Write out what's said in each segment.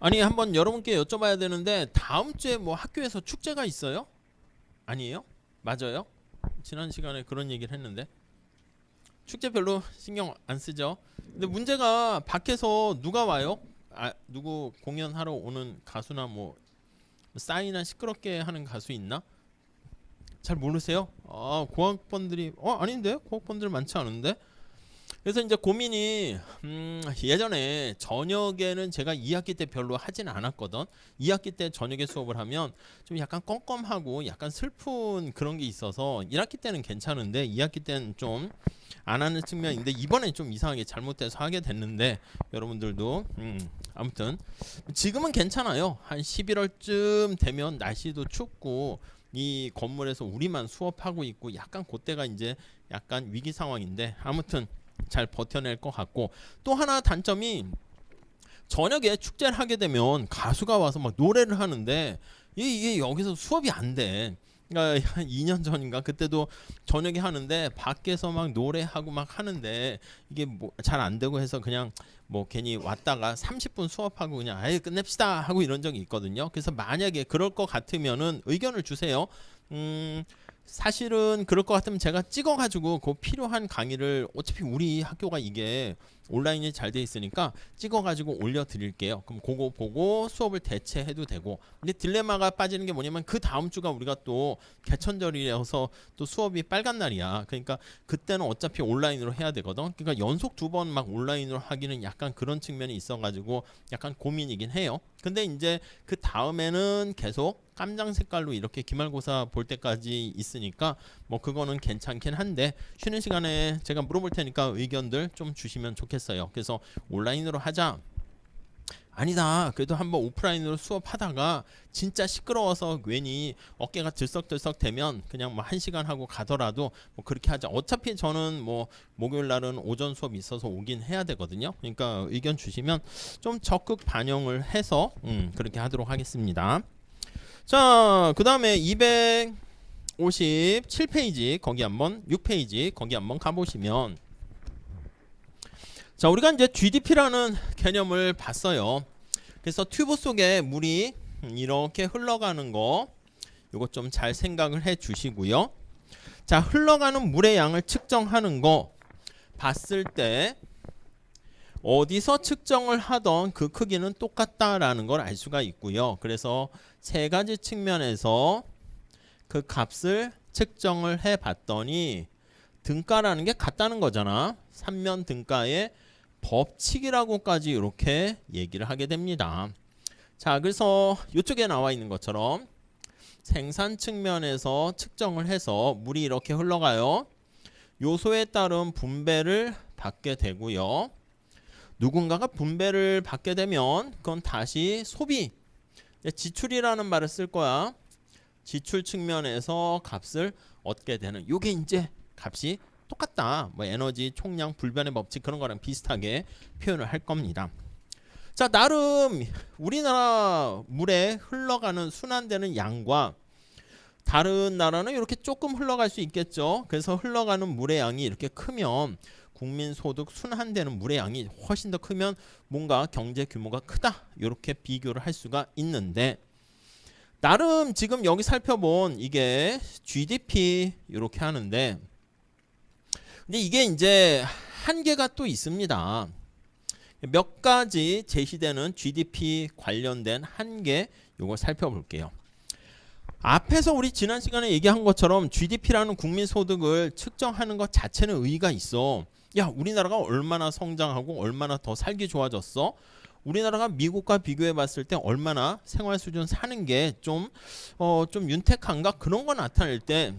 아니 한번 여러분께 여쭤봐야 되는데 다음 주에 뭐 학교에서 축제가 있어요? 아니에요? 맞아요? 지난 시간에 그런 얘기를 했는데 축제 별로 신경 안 쓰죠. 근데 문제가 밖에서 누가 와요? 누구 공연하러 오는 가수나 뭐 싸이나 시끄럽게 하는 가수 있나? 잘 모르세요? 고학번들이 아닌데 고학번들 많지 않은데. 그래서 이제 고민이 예전에 저녁에는 제가 2학기 때 별로 하진 않았거든. 2학기 때 저녁에 수업을 하면 좀 약간 껌껌하고 약간 슬픈 그런 게 있어서 1학기 때는 괜찮은데 2학기 때는 좀 안 하는 측면인데 이번엔 좀 이상하게 잘못돼서 하게 됐는데 여러분들도 아무튼 지금은 괜찮아요. 한 11월쯤 되면 날씨도 춥고 이 건물에서 우리만 수업하고 있고 약간 그때가 이제 약간 위기 상황인데 아무튼 잘 버텨낼 것 같고 또 하나 단점이 저녁에 축제를 하게 되면 가수가 와서 막 노래를 하는데 이게 여기서 수업이 안 돼. 그러니까 한 2년 전인가 그때도 저녁에 하는데 밖에서 막 노래하고 막 하는데 이게 뭐 잘 안 되고 해서 그냥 뭐 괜히 왔다가 30분 수업하고 그냥 아예 끝냅시다 하고 이런 적이 있거든요. 그래서 만약에 그럴 것 같으면은 의견을 주세요. 사실은 그럴 것 같으면 제가 찍어가지고 그 필요한 강의를 어차피 우리 학교가 이게 온라인이 잘 돼 있으니까 찍어가지고 올려드릴게요. 그럼 그거 보고 수업을 대체해도 되고. 근데 딜레마가 빠지는 게 뭐냐면 그 다음 주가 우리가 또 개천절이라서 또 수업이 빨간 날이야. 그러니까 그때는 어차피 온라인으로 해야 되거든. 그러니까 연속 2번 막 온라인으로 하기는 약간 그런 측면이 있어가지고 약간 고민이긴 해요. 근데 이제 그 다음에는 계속 깜장 색깔로 이렇게 기말고사 볼 때까지 있으니까 뭐 그거는 괜찮긴 한데 쉬는 시간에 제가 물어볼 테니까 의견들 좀 주시면 좋겠어요. 그래서 온라인으로 하자. 아니다. 그래도 한번 오프라인으로 수업하다가 진짜 시끄러워서 괜히 어깨가 들썩들썩 되면 그냥 뭐 1시간 하고 가더라도 뭐 그렇게 하자. 어차피 저는 뭐 목요일 날은 오전 수업이 있어서 오긴 해야 되거든요. 그러니까 의견 주시면 좀 적극 반영을 해서 그렇게 하도록 하겠습니다. 자, 그 다음에 257페이지 거기 한번 6페이지 거기 한번 가보시면 자, 우리가 이제 GDP라는 개념을 봤어요. 그래서 튜브 속에 물이 이렇게 흘러가는 거 이거 좀 잘 생각을 해 주시고요. 자, 흘러가는 물의 양을 측정하는 거 봤을 때 어디서 측정을 하던 그 크기는 똑같다라는 걸 알 수가 있고요. 그래서 세 가지 측면에서 그 값을 측정을 해 봤더니 등가라는 게 같다는 거잖아. 삼면 등가의 법칙이라고까지 이렇게 얘기를 하게 됩니다. 자, 그래서 이쪽에 나와 있는 것처럼 생산 측면에서 측정을 해서 물이 이렇게 흘러가요. 요소에 따른 분배를 받게 되고요. 누군가가 분배를 받게 되면 그건 다시 소비, 지출이라는 말을 쓸 거야. 지출 측면에서 값을 얻게 되는 요게 이제 값이 똑같다. 뭐 에너지 총량 불변의 법칙 그런 거랑 비슷하게 표현을 할 겁니다. 자, 나름 우리나라 물에 흘러가는 순환되는 양과 다른 나라는 이렇게 조금 흘러갈 수 있겠죠. 그래서 흘러가는 물의 양이 이렇게 크면 국민소득 순환되는 물의 양이 훨씬 더 크면 뭔가 경제 규모가 크다. 이렇게 비교를 할 수가 있는데 나름 지금 여기 살펴본 이게 GDP 이렇게 하는데 근데 이게 이제 한계가 또 있습니다. 몇 가지 제시되는 GDP 관련된 한계 요거 살펴볼게요. 앞에서 우리 지난 시간에 얘기한 것처럼 GDP라는 국민소득을 측정하는 것 자체는 의의가 있어. 야, 우리나라가 얼마나 성장하고 얼마나 더 살기 좋아졌어? 우리나라가 미국과 비교해 봤을 때 얼마나 생활 수준 사는 게 좀 윤택한가? 그런 거 나타낼 때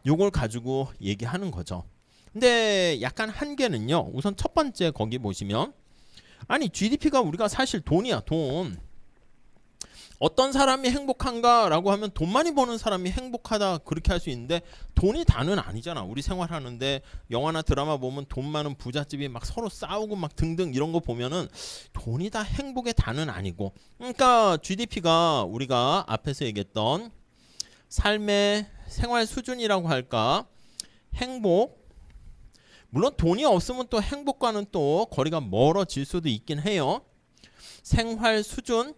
요걸 가지고 얘기하는 거죠. 근데 약간 한계는요. 우선 첫 번째 거기 보시면 아니 GDP가 우리가 사실 돈이야, 돈. 어떤 사람이 행복한가라고 하면 돈 많이 버는 사람이 행복하다 그렇게 할 수 있는데 돈이 다는 아니잖아. 우리 생활하는데 영화나 드라마 보면 돈 많은 부잣집이 막 서로 싸우고 막 등등 이런 거 보면은 돈이 다 행복의 다는 아니고 그러니까 GDP가 우리가 앞에서 얘기했던 삶의 생활 수준이라고 할까 행복 물론 돈이 없으면 또 행복과는 또 거리가 멀어질 수도 있긴 해요. 생활 수준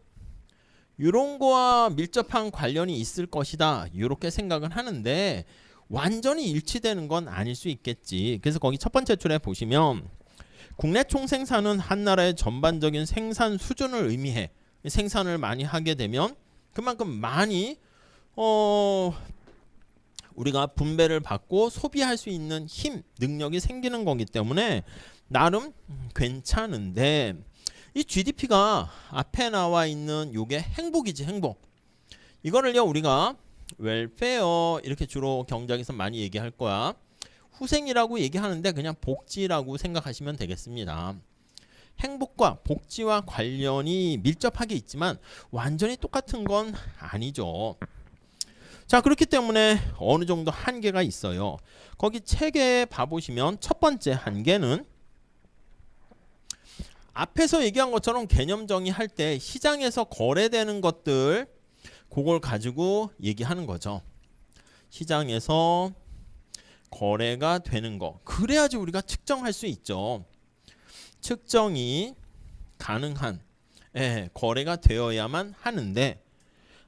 이런 거와 밀접한 관련이 있을 것이다. 이렇게 생각은 하는데 완전히 일치되는 건 아닐 수 있겠지. 그래서 거기 첫 번째 줄에 보시면 국내 총생산은 한 나라의 전반적인 생산 수준을 의미해. 생산을 많이 하게 되면 그만큼 많이 우리가 분배를 받고 소비할 수 있는 힘, 능력이 생기는 거기 때문에 나름 괜찮은데 이 GDP가 앞에 나와 있는 요게 행복이지, 행복. 이거를요 우리가 웰페어 이렇게 주로 경제학에서 많이 얘기할 거야. 후생이라고 얘기하는데 그냥 복지라고 생각하시면 되겠습니다. 행복과 복지와 관련이 밀접하게 있지만 완전히 똑같은 건 아니죠. 자, 그렇기 때문에 어느 정도 한계가 있어요. 거기 책에 봐보시면 첫 번째 한계는 앞에서 얘기한 것처럼 개념 정의할 때 시장에서 거래되는 것들 그걸 가지고 얘기하는 거죠. 시장에서 거래가 되는 거. 그래야지 우리가 측정할 수 있죠. 측정이 가능한 거래가 되어야만 하는데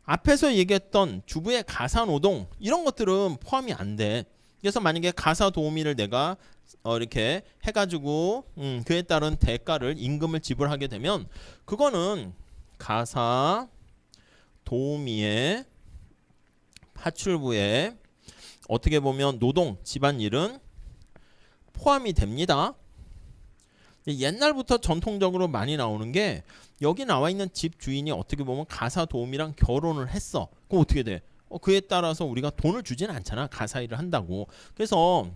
앞에서 얘기했던 주부의 가사노동 이런 것들은 포함이 안 돼. 그래서 만약에 가사도우미를 내가 이렇게 해가지고 그에 따른 대가를 임금을 지불하게 되면 그거는 가사도우미의 파출부에 어떻게 보면 노동, 집안일은 포함이 됩니다. 옛날부터 전통적으로 많이 나오는 게 여기 나와 있는 집 주인이 어떻게 보면 가사도우미랑 결혼을 했어. 그럼 어떻게 돼? 그에 따라서 우리가 돈을 주진 않잖아. 가사일을 한다고. 그래서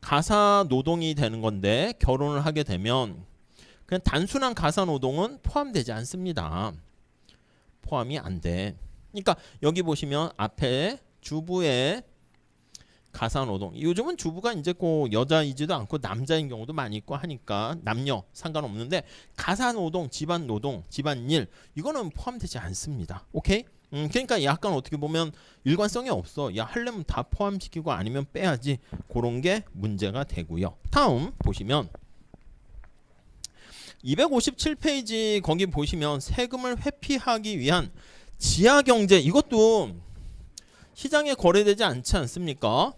가사노동이 되는 건데 결혼을 하게 되면 그냥 단순한 가사노동은 포함되지 않습니다. 포함이 안 돼. 그러니까 여기 보시면 앞에 주부의 가사노동. 요즘은 주부가 이제 꼭 여자이지도 않고 남자인 경우도 많이 있고 하니까 남녀 상관없는데 가사노동, 집안노동, 집안일 이거는 포함되지 않습니다. 오케이? 그러니까 약간 어떻게 보면 일관성이 없어. 야 하려면 다 포함시키고 아니면 빼야지. 그런 게 문제가 되고요. 다음 보시면 257페이지 거기 보시면 세금을 회피하기 위한 지하경제 이것도 시장에 거래되지 않지 않습니까?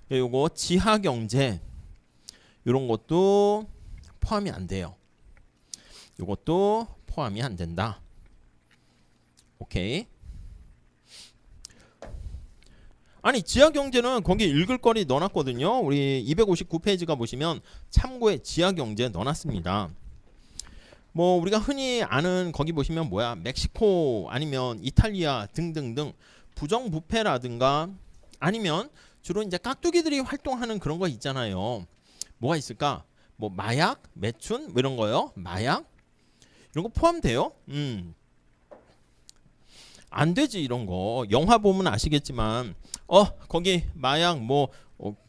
요거 지하경제 이런 것도 포함이 안 돼요. 요것도 포함이 안 된다. 오케이. 아니 지하경제는 거기 읽을 거리 넣어놨거든요. 우리 259페이지가 보시면 참고에 지하경제 넣어놨습니다. 뭐 우리가 흔히 아는 거기 보시면 뭐야 멕시코 아니면 이탈리아 등등등 부정부패라든가 아니면 주로 이제 깍두기들이 활동하는 그런 거 있잖아요. 뭐가 있을까? 뭐 마약, 매춘 뭐 이런 거요. 마약 이런 거 포함돼요? 안 되지 이런 거. 영화 보면 아시겠지만 거기 마약 뭐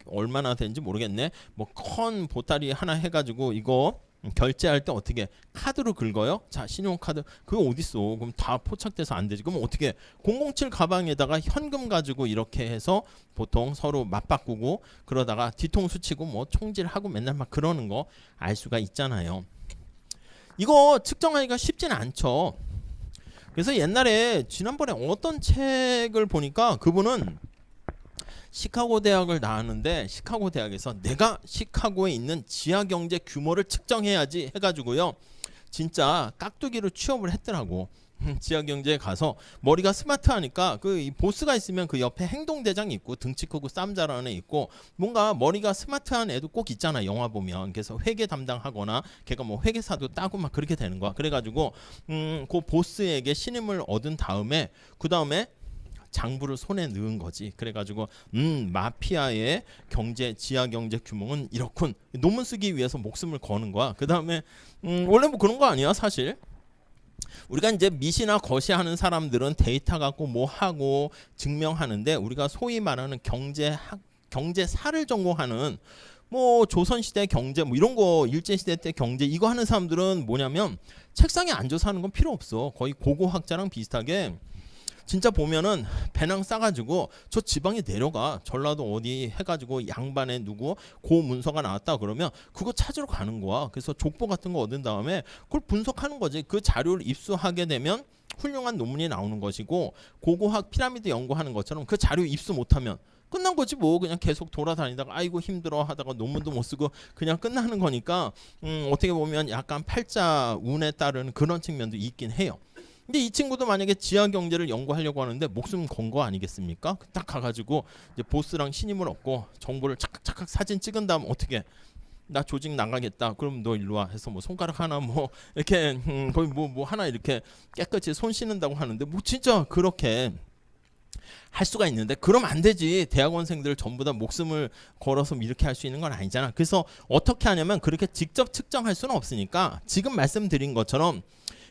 얼마나 되는지 모르겠네. 뭐 컨 보따리 하나 해가지고 이거 결제할 때 어떻게 카드로 긁어요? 자 신용카드 그거 어딨어? 그럼 다 포착돼서 안 되지. 그럼 어떻게 007 가방에다가 현금 가지고 이렇게 해서 보통 서로 맞바꾸고 그러다가 뒤통수 치고 뭐 총질하고 맨날 막 그러는 거 알 수가 있잖아요. 이거 측정하기가 쉽진 않죠. 그래서 옛날에 지난번에 어떤 책을 보니까 그분은 시카고 대학을 나왔는데 시카고 대학에서 내가 시카고에 있는 지하경제 규모를 측정해야지 해가지고요 진짜 깍두기로 취업을 했더라고. 지하경제에 가서 머리가 스마트하니까 그 이 보스가 있으면 그 옆에 행동대장이 있고 등치 크고 쌈 잘하는 애 있고 뭔가 머리가 스마트한 애도 꼭 있잖아 영화 보면. 그래서 회계 담당하거나 걔가 뭐 회계사도 따고 막 그렇게 되는 거야. 그래가지고 그 보스에게 신임을 얻은 다음에 그 다음에 장부를 손에 넣은 거지. 그래가지고 마피아의 경제 지하경제 규모는 이렇군. 논문 쓰기 위해서 목숨을 거는 거야. 그 다음에 원래 뭐 그런 거 아니야 사실. 우리가 이제 미시나 거시하는 사람들은 데이터 갖고 뭐 하고 증명하는데 우리가 소위 말하는 경제사를 전공하는 뭐 조선시대 경제 뭐 이런 거 일제시대 때 경제 이거 하는 사람들은 뭐냐면 책상에 앉아서 하는 건 필요 없어. 거의 고고학자랑 비슷하게 진짜 보면은 배낭 싸가지고 저 지방에 내려가 전라도 어디 해가지고 양반에 누구 고 문서가 나왔다 그러면 그거 찾으러 가는 거야. 그래서 족보 같은 거 얻은 다음에 그걸 분석하는 거지. 그 자료를 입수하게 되면 훌륭한 논문이 나오는 것이고, 고고학 피라미드 연구하는 것처럼 그 자료 입수 못하면 끝난 거지 뭐. 그냥 계속 돌아다니다가 아이고 힘들어 하다가 논문도 못 쓰고 그냥 끝나는 거니까 어떻게 보면 약간 팔자 운에 따른 그런 측면도 있긴 해요. 근데 이 친구도 만약에 지하 경제를 연구하려고 하는데 목숨 건 거 아니겠습니까? 딱 가가지고 이제 보스랑 신임을 얻고 정보를 착각착각 사진 찍은 다음 어떻게 나 조직 나가겠다. 그럼 너 일로 와 해서 뭐 손가락 하나 뭐 이렇게 거의 뭐 하나 이렇게 깨끗이 손 씻는다고 하는데 뭐 진짜 그렇게 할 수가 있는데, 그럼 안 되지. 대학원생들 전부 다 목숨을 걸어서 이렇게 할 수 있는 건 아니잖아. 그래서 어떻게 하냐면 그렇게 직접 측정할 수는 없으니까 지금 말씀드린 것처럼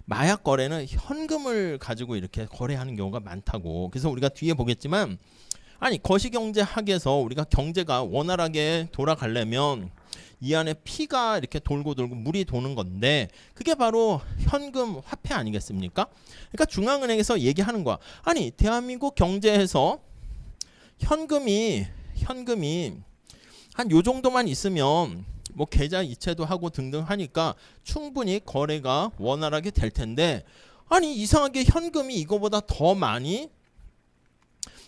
마약 거래는 현금을 가지고 이렇게 거래하는 경우가 많다고. 그래서 우리가 뒤에 보겠지만, 아니 거시경제학에서 우리가 경제가 원활하게 돌아가려면 이 안에 피가 이렇게 돌고 물이 도는 건데 그게 바로 현금 화폐 아니겠습니까? 그러니까 중앙은행에서 얘기하는 거야. 아니 대한민국 경제에서 현금이 한 요 정도만 있으면 뭐 계좌 이체도 하고 등등 하니까 충분히 거래가 원활하게 될 텐데, 아니 이상하게 현금이 이거보다 더 많이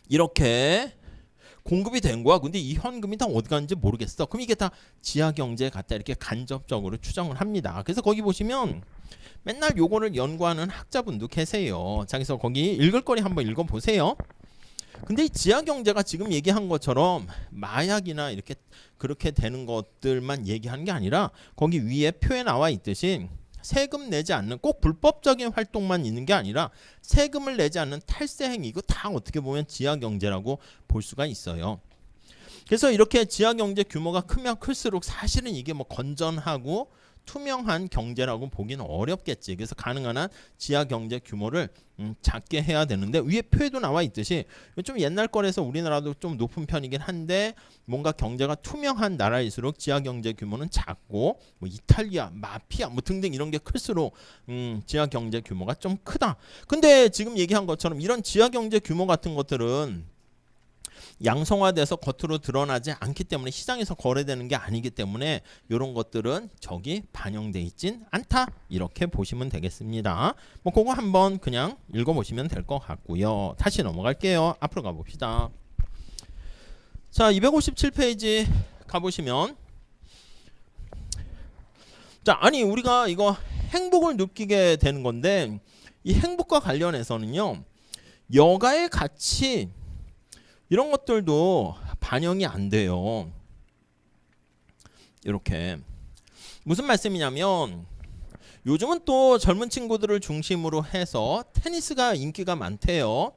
이렇게 공급이 된 거야. 근데 이 현금이 다 어디 갔는지 모르겠어. 그럼 이게 다 지하 경제에 갔다 이렇게 간접적으로 추정을 합니다. 그래서 거기 보시면 맨날 요거를 연구하는 학자분도 계세요. 자, 그래서 거기 읽을 거리 한번 읽어보세요. 근데 이 지하 경제가 지금 얘기한 것처럼 마약이나 이렇게 그렇게 되는 것들만 얘기하는 게 아니라 거기 위에 표에 나와 있듯이 세금 내지 않는, 꼭 불법적인 활동만 있는 게 아니라 세금을 내지 않는 탈세 행위, 이거 다 어떻게 보면 지하 경제라고 볼 수가 있어요. 그래서 이렇게 지하 경제 규모가 크면 클수록 사실은 이게 뭐 건전하고 투명한 경제라고 보기는 어렵겠지. 그래서 가능한 한 지하 경제 규모를 작게 해야 되는데, 위에 표에도 나와 있듯이 좀 옛날 거라서 우리나라도 좀 높은 편이긴 한데 뭔가 경제가 투명한 나라일수록 지하 경제 규모는 작고, 뭐 이탈리아, 마피아 뭐 등등 이런 게 클수록 지하 경제 규모가 좀 크다. 근데 지금 얘기한 것처럼 이런 지하 경제 규모 같은 것들은 양성화돼서 겉으로 드러나지 않기 때문에 시장에서 거래되는 게 아니기 때문에 이런 것들은 저기 반영돼 있진 않다, 이렇게 보시면 되겠습니다. 뭐 그거 한번 그냥 읽어보시면 될 것 같고요. 다시 넘어갈게요. 앞으로 가봅시다. 자, 257페이지 가보시면, 자, 아니 우리가 이거 행복을 느끼게 되는 건데 이 행복과 관련해서는요, 여가의 가치 이런 것들도 반영이 안 돼요. 이렇게 무슨 말씀이냐면, 요즘은 또 젊은 친구들을 중심으로 해서 테니스가 인기가 많대요.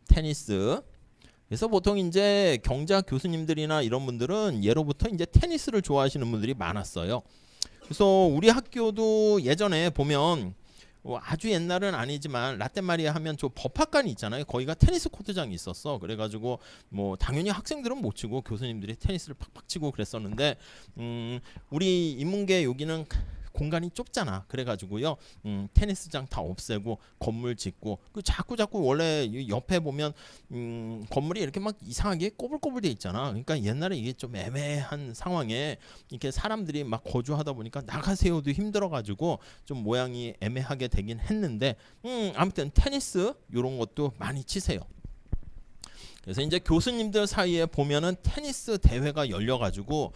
테니스. 그래서 보통 이제 경제학 교수님들이나 이런 분들은 예로부터 이제 테니스를 좋아하시는 분들이 많았어요. 그래서 우리 학교도 예전에 보면 아주 옛날은 아니지만 라떼마리아 하면 저 법학관이 있잖아요. 거기가 테니스 코트장이 있었어. 그래가지고 뭐 당연히 학생들은 못 치고 교수님들이 테니스를 팍팍 치고 그랬었는데, 우리 인문계 여기는 공간이 좁잖아. 그래가지고요, 테니스장 다 없애고 건물 짓고, 그 자꾸 원래 옆에 보면 건물이 이렇게 막 이상하게 꼬불꼬불 돼 있잖아. 그러니까 옛날에 이게 좀 애매한 상황에 이렇게 사람들이 막 거주하다 보니까 나가세요도 힘들어가지고 좀 모양이 애매하게 되긴 했는데, 아무튼 테니스 이런 것도 많이 치세요. 그래서 이제 교수님들 사이에 보면은 테니스 대회가 열려가지고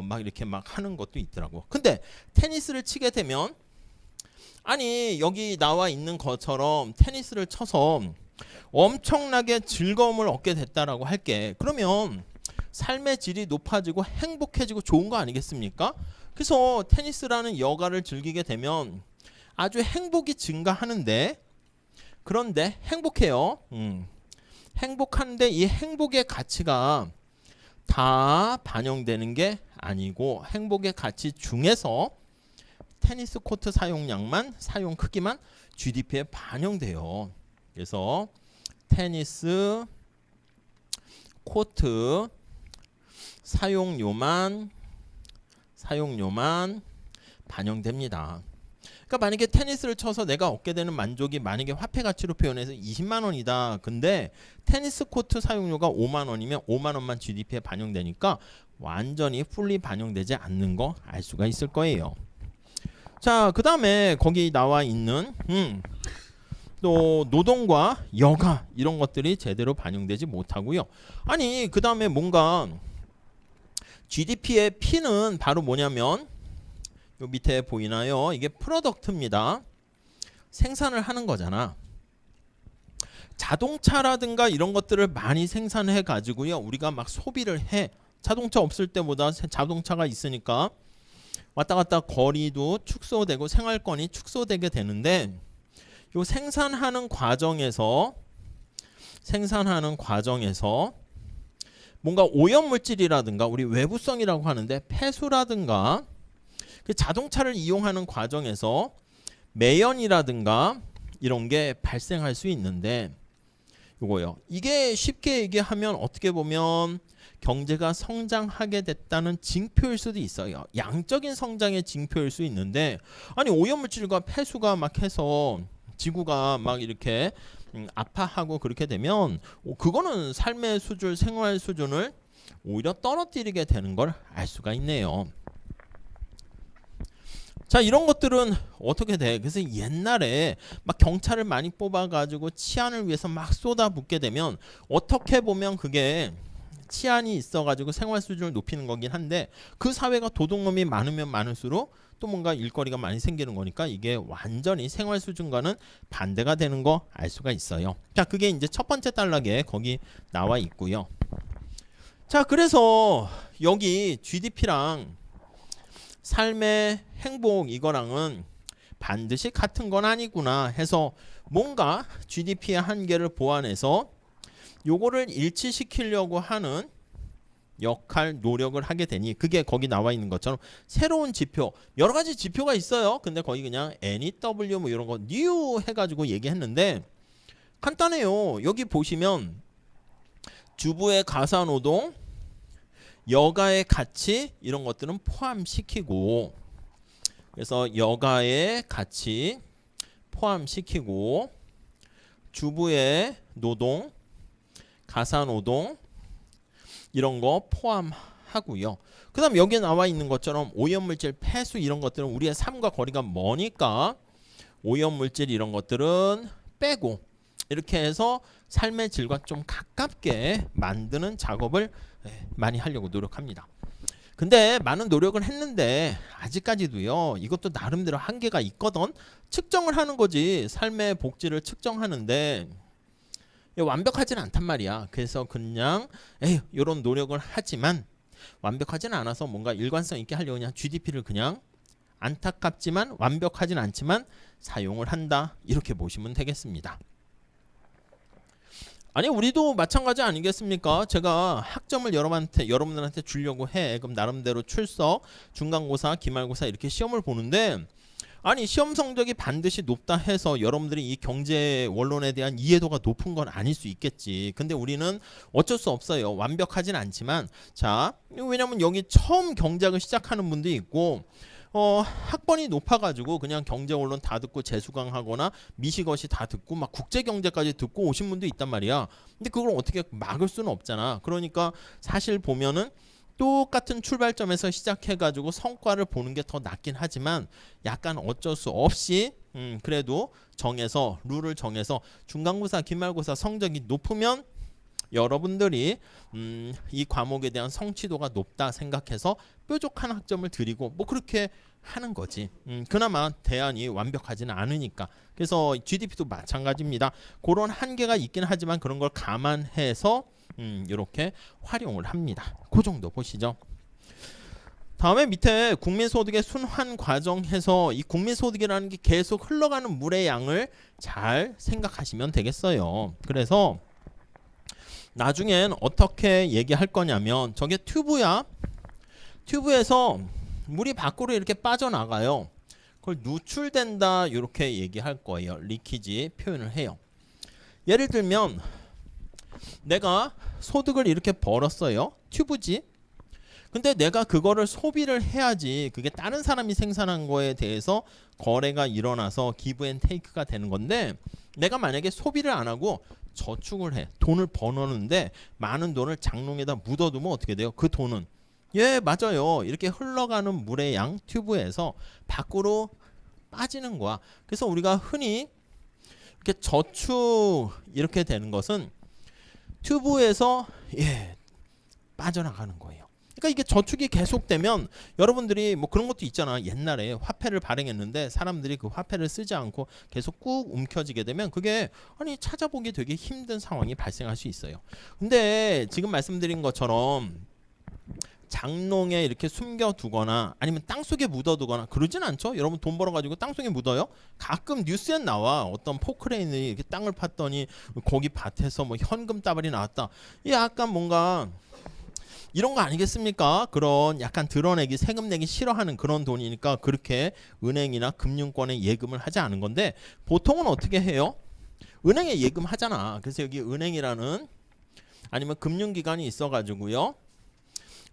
막 이렇게 막 하는 것도 있더라고. 근데 테니스를 치게 되면, 아니 여기 나와 있는 것처럼 테니스를 쳐서 엄청나게 즐거움을 얻게 됐다라고 할게. 그러면 삶의 질이 높아지고 행복해지고 좋은 거 아니겠습니까? 그래서 테니스라는 여가를 즐기게 되면 아주 행복이 증가하는데, 그런데 행복해요. 행복한데 이 행복의 가치가 다 반영되는 게 아니고, 행복의 가치 중에서 테니스 코트 사용 크기만 GDP에 반영돼요. 그래서 테니스 코트 사용료만 반영됩니다. 그러니까 만약에 테니스를 쳐서 내가 얻게 되는 만족이 만약에 화폐 가치로 표현해서 20만 원이다. 근데 테니스 코트 사용료가 5만 원이면 5만 원만 GDP에 반영되니까 완전히 풀리 반영되지 않는 거 알 수가 있을 거예요. 자, 그 다음에 거기 나와 있는 또 노동과 여가 이런 것들이 제대로 반영되지 못하고요. 아니 그 다음에 뭔가 GDP의 P는 바로 뭐냐면 요 밑에 보이나요? 이게 프로덕트입니다. 생산을 하는 거잖아. 자동차라든가 이런 것들을 많이 생산해 가지고요. 우리가 막 소비를 해. 자동차 없을 때보다 자동차가 있으니까 왔다 갔다 거리도 축소되고 생활권이 축소되게 되는데 요 생산하는 과정에서 뭔가 오염물질이라든가 우리 외부성이라고 하는데 폐수라든가 그 자동차를 이용하는 과정에서 매연이라든가 이런 게 발생할 수 있는데 요거요. 이게 쉽게 얘기하면 어떻게 보면 경제가 성장하게 됐다는 징표일 수도 있어요. 양적인 성장의 징표일 수 있는데 아니 오염물질과 폐수가 막 해서 지구가 막 이렇게 아파하고 그렇게 되면 그거는 삶의 수준, 생활 수준을 오히려 떨어뜨리게 되는 걸 알 수가 있네요. 자, 이런 것들은 어떻게 돼? 그래서 옛날에 막 경찰을 많이 뽑아가지고 치안을 위해서 막 쏟아붓게 되면 어떻게 보면 그게 치안이 있어가지고 생활 수준을 높이는 거긴 한데 그 사회가 도둑놈이 많으면 많을수록 또 뭔가 일거리가 많이 생기는 거니까 이게 완전히 생활 수준과는 반대가 되는 거 알 수가 있어요. 자, 그게 이제 첫 번째 단락에 거기 나와 있고요. 자, 그래서 여기 GDP랑 삶의 행복 이거랑은 반드시 같은 건 아니구나 해서 뭔가 GDP의 한계를 보완해서 요거를 일치시키려고 하는 역할, 노력을 하게 되니 그게 거기 나와 있는 것처럼 새로운 지표, 여러 가지 지표가 있어요. 근데 거기 그냥 NEW 뭐 이런 거 new 해가지고 얘기했는데 간단해요. 여기 보시면 주부의 가사노동, 여가의 가치 이런 것들은 포함시키고 그래서 여가의 가치 포함시키고 주부의 노동, 가사노동 이런 거 포함하고요. 그 다음 여기에 나와 있는 것처럼 오염물질 폐수 이런 것들은 우리의 삶과 거리가 머니까 오염물질 이런 것들은 빼고 이렇게 해서 삶의 질과 좀 가깝게 만드는 작업을 많이 하려고 노력합니다. 근데 많은 노력을 했는데 아직까지도요. 이것도 나름대로 한계가 있거든. 측정을 하는 거지. 삶의 복지를 측정하는데 완벽하지는 않단 말이야. 그래서 그냥 이런 노력을 하지만 완벽하지는 않아서 뭔가 일관성 있게 하려고 그냥 GDP를 그냥 안타깝지만 완벽하진 않지만 사용을 한다. 이렇게 보시면 되겠습니다. 아니 우리도 마찬가지 아니겠습니까? 제가 학점을 여러분들한테 주려고 해. 그럼 나름대로 출석, 중간고사, 기말고사 이렇게 시험을 보는데 아니 시험 성적이 반드시 높다 해서 여러분들이 이 경제 원론에 대한 이해도가 높은 건 아닐 수 있겠지. 근데 우리는 어쩔 수 없어요. 완벽하진 않지만 자 왜냐면 여기 처음 경제학을 시작하는 분도 있고 학번이 높아가지고 그냥 경제 원론 다 듣고 재수강하거나 미시것이 다 듣고 막 국제경제까지 듣고 오신 분도 있단 말이야. 근데 그걸 어떻게 막을 수는 없잖아. 그러니까 사실 보면은 똑같은 출발점에서 시작해가지고 성과를 보는 게 더 낫긴 하지만 약간 어쩔 수 없이 그래도 정해서 룰을 정해서 중간고사, 기말고사 성적이 높으면 여러분들이 이 과목에 대한 성취도가 높다 생각해서 뾰족한 학점을 드리고 뭐 그렇게 하는 거지. 그나마 대안이 완벽하지는 않으니까. 그래서 GDP도 마찬가지입니다. 그런 한계가 있긴 하지만 그런 걸 감안해서 이렇게 활용을 합니다. 그 정도 보시죠. 다음에 밑에 국민소득의 순환 과정에서 이 국민소득이라는 게 계속 흘러가는 물의 양을 잘 생각하시면 되겠어요. 그래서 나중엔 어떻게 얘기할 거냐면 저게 튜브야. 튜브에서 물이 밖으로 이렇게 빠져나가요. 그걸 누출된다 이렇게 얘기할 거예요. 리키지 표현을 해요. 예를 들면 내가 소득을 이렇게 벌었어요. 튜브지. 근데 내가 그거를 소비를 해야지 그게 다른 사람이 생산한 거에 대해서 거래가 일어나서 기브 앤 테이크가 되는 건데, 내가 만약에 소비를 안 하고 저축을 해, 돈을 버는데 많은 돈을 장롱에다 묻어두면 어떻게 돼요? 그 돈은, 예 맞아요, 이렇게 흘러가는 물의 양, 튜브에서 밖으로 빠지는 거야. 그래서 우리가 흔히 이렇게 저축 이렇게 되는 것은 튜브에서 빠져나가는 거예요. 그러니까 이게 저축이 계속되면, 여러분들이 뭐 그런 것도 있잖아. 옛날에 화폐를 발행했는데 사람들이 그 화폐를 쓰지 않고 계속 꾹 움켜쥐게 되면 그게 찾아보기 되게 힘든 상황이 발생할 수 있어요. 근데 지금 말씀드린 것처럼 장롱에 이렇게 숨겨두거나 아니면 땅속에 묻어두거나 그러진 않죠. 여러분 돈 벌어가지고 땅속에 묻어요? 가끔 뉴스에 나와. 어떤 포크레인이 이렇게 땅을 팠더니 거기 밭에서 뭐 현금 따발이 나왔다. 이 약간 뭔가 이런 거 아니겠습니까? 그런 약간 드러내기, 세금 내기 싫어하는 그런 돈이니까 그렇게 은행이나 금융권에 예금을 하지 않은 건데, 보통은 어떻게 해요? 은행에 예금하잖아. 그래서 여기 은행이라는 아니면 금융기관이 있어가지고요,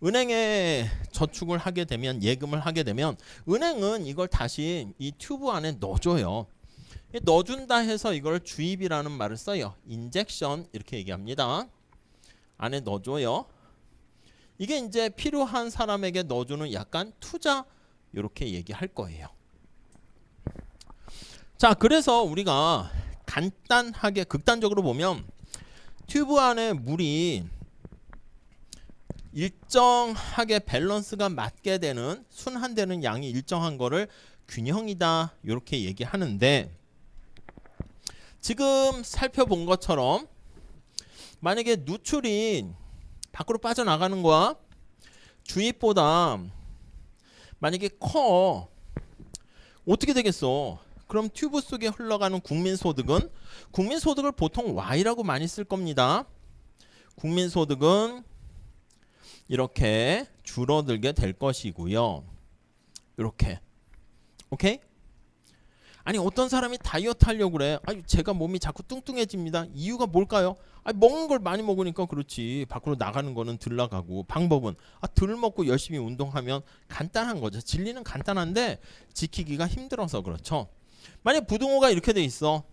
은행에 저축을 하게 되면, 예금을 하게 되면 은행은 이걸 다시 이 튜브 안에 넣어줘요. 넣어준다 해서 이걸 주입이라는 말을 써요. 인젝션 이렇게 얘기합니다. 안에 넣어줘요. 이게 이제 필요한 사람에게 넣어주는 약간 투자, 이렇게 얘기할 거예요. 자, 그래서 우리가 간단하게 극단적으로 보면 튜브 안에 물이 일정하게 밸런스가 맞게 되는, 순환되는 양이 일정한 거를 균형이다, 이렇게 얘기하는데, 지금 살펴본 것처럼 만약에 누출이 밖으로 빠져나가는 거야 주입보다 만약에 커, 어떻게 되겠어? 그럼 튜브 속에 흘러가는 국민소득을 보통 Y라고 많이 쓸 겁니다. 국민소득은 이렇게 줄어들게 될 것이고요. 이렇게. 오케이? 아니 어떤 사람이 다이어트 하려고 그래. 제가 몸이 자꾸 뚱뚱해집니다. 이유가 뭘까요? 먹는 걸 많이 먹으니까 그렇지. 밖으로 나가는 거는 덜 나가고. 방법은 덜 먹고 열심히 운동하면 간단한 거죠. 진리는 간단한데 지키기가 힘들어서 그렇죠. 만약 부등호가 이렇게 돼 있어.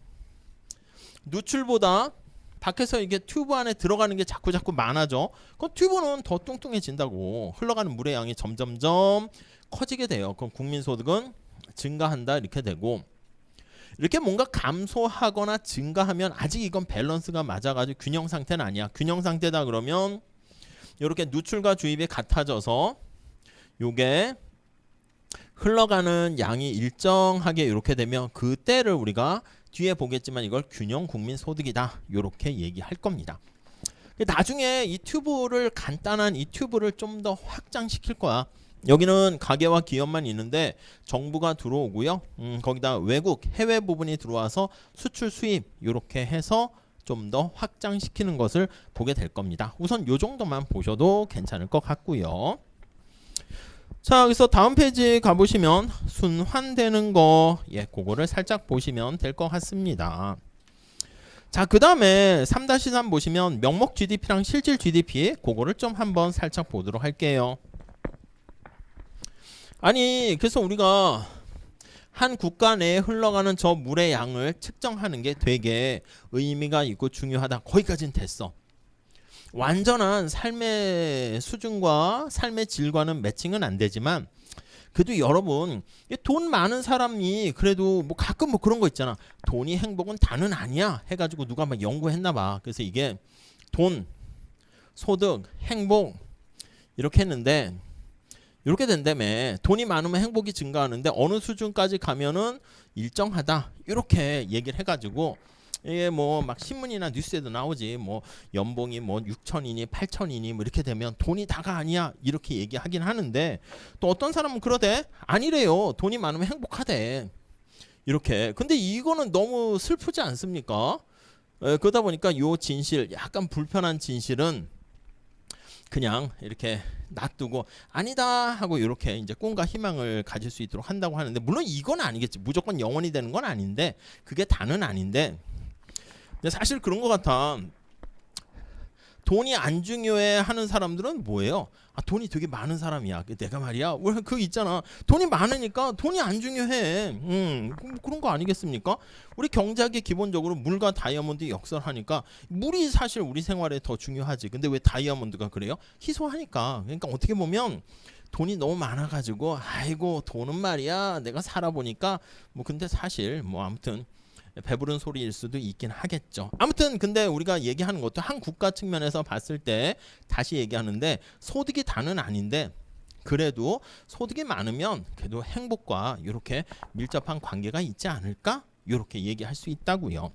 누출보다 밖에서 이게 튜브 안에 들어가는 게 자꾸 많아져. 그럼 튜브는 더 뚱뚱해진다고. 흘러가는 물의 양이 점점점 커지게 돼요. 그럼 국민소득은 증가한다, 이렇게 되고, 이렇게 뭔가 감소하거나 증가하면 아직 이건 밸런스가 맞아가지고 균형 상태는 아니야. 균형 상태다 그러면 이렇게 누출과 주입이 같아져서 요게 흘러가는 양이 일정하게 이렇게 되면 그때를 우리가 뒤에 보겠지만 이걸 균형 국민소득이다, 이렇게 얘기할 겁니다. 나중에 이 튜브를, 간단한 이 튜브를 좀 더 확장시킬 거야. 여기는 가계와 기업만 있는데 정부가 들어오고요. 거기다 외국, 해외 부분이 들어와서 수출, 수입 이렇게 해서 좀 더 확장시키는 것을 보게 될 겁니다. 우선 요 정도만 보셔도 괜찮을 것 같고요. 자, 여기서 다음 페이지 가보시면 순환되는 거, 그거를 살짝 보시면 될 것 같습니다. 자, 그 다음에 3-3 보시면 명목 GDP랑 실질 GDP, 그거를 좀 한번 살짝 보도록 할게요. 그래서 우리가 한 국가 내에 흘러가는 저 물의 양을 측정하는 게 되게 의미가 있고 중요하다. 거기까지는 됐어. 완전한 삶의 수준과 삶의 질과는 매칭은 안 되지만, 그래도 여러분, 돈 많은 사람이 그래도 뭐 가끔 뭐 그런 거 있잖아. 돈이 행복은 다는 아니야 해가지고 누가 막 연구했나 봐. 그래서 이게 돈, 소득, 행복 이렇게 했는데, 이렇게 된다며. 돈이 많으면 행복이 증가하는데 어느 수준까지 가면은 일정하다, 이렇게 얘기를 해가지고, 이게 뭐 막 신문이나 뉴스에도 나오지. 뭐 연봉이 뭐 6천이니 8천이니 뭐 이렇게 되면 돈이 다가 아니야, 이렇게 얘기하긴 하는데, 또 어떤 사람은 그러대. 아니래요, 돈이 많으면 행복하대, 이렇게. 근데 이거는 너무 슬프지 않습니까? 그러다 보니까 요 진실, 약간 불편한 진실은 그냥 이렇게 놔두고 아니다 하고 이렇게 이제 꿈과 희망을 가질 수 있도록 한다고 하는데, 물론 이건 아니겠지. 무조건 영원히 되는 건 아닌데, 그게 다는 아닌데, 근데 사실 그런 것 같아. 돈이 안 중요해 하는 사람들은 뭐예요? 아, 돈이 되게 많은 사람이야. 내가 말이야. 그 있잖아. 돈이 많으니까 돈이 안 중요해. 그런 거 아니겠습니까? 우리 경제학이 기본적으로 물과 다이아몬드 역설하니까 물이 사실 우리 생활에 더 중요하지. 근데 왜 다이아몬드가 그래요? 희소하니까. 그러니까 어떻게 보면 돈이 너무 많아가지고 아이고 돈은 말이야 내가 살아보니까 뭐 근데 사실 뭐 아무튼 배부른 소리일 수도 있긴 하겠죠. 아무튼 근데 우리가 얘기하는 것도 한 국가 측면에서 봤을 때 다시 얘기하는데 소득이 다는 아닌데 그래도 소득이 많으면 그래도 행복과 이렇게 밀접한 관계가 있지 않을까? 이렇게 얘기할 수 있다고요.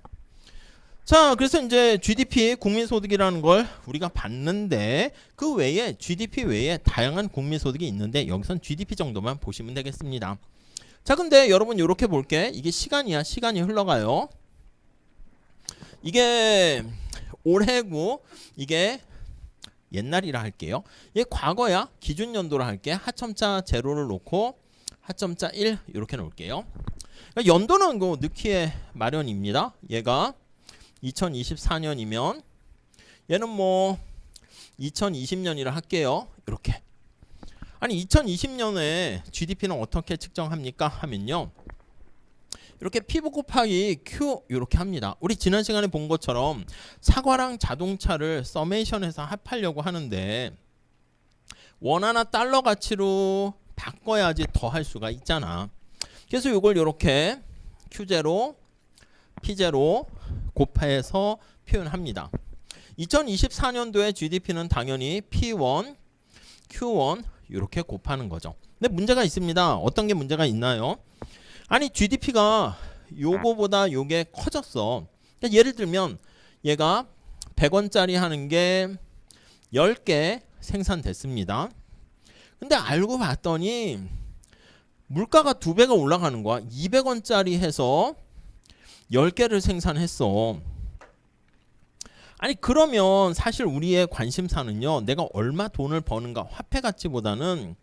자, 그래서 이제 GDP 국민소득이라는 걸 우리가 봤는데 그 외에 GDP 외에 다양한 국민소득이 있는데 여기선 GDP 정도만 보시면 되겠습니다. 자, 근데 여러분 이렇게 볼게. 이게 시간이야. 시간이 흘러가요. 이게 올해고 이게 옛날이라 할게요. 이게 과거야. 기준 연도라 할게. 하점자 제로를 놓고 하점자 1 이렇게 놓을게요. 그러니까 연도는 그 넣기에 마련입니다. 얘가 2024년이면 얘는 뭐 2020년이라 할게요. 이렇게. 아니 2020년에 GDP는 어떻게 측정합니까? 하면요. 이렇게 P 곱하기 Q 이렇게 합니다. 우리 지난 시간에 본 것처럼 사과랑 자동차를 서메이션해서 합하려고 하는데 원화나 달러 가치로 바꿔야지 더 할 수가 있잖아. 그래서 이걸 이렇게 Q0, P0 곱해서 표현합니다. 2024년도의 GDP는 당연히 P1, Q1 이렇게 곱하는 거죠. 근데 문제가 있습니다. 어떤 게 문제가 있나요? 아니 GDP가 요거보다 요게 커졌어. 그러니까 예를 들면 얘가 100원짜리 하는 게 10개 생산됐습니다. 근데 알고 봤더니 물가가 2배가 올라가는 거야. 200원짜리 해서 10개를 생산했어. 아니 그러면 사실 우리의 관심사는요. 내가 얼마 돈을 버는가 화폐 가치보다는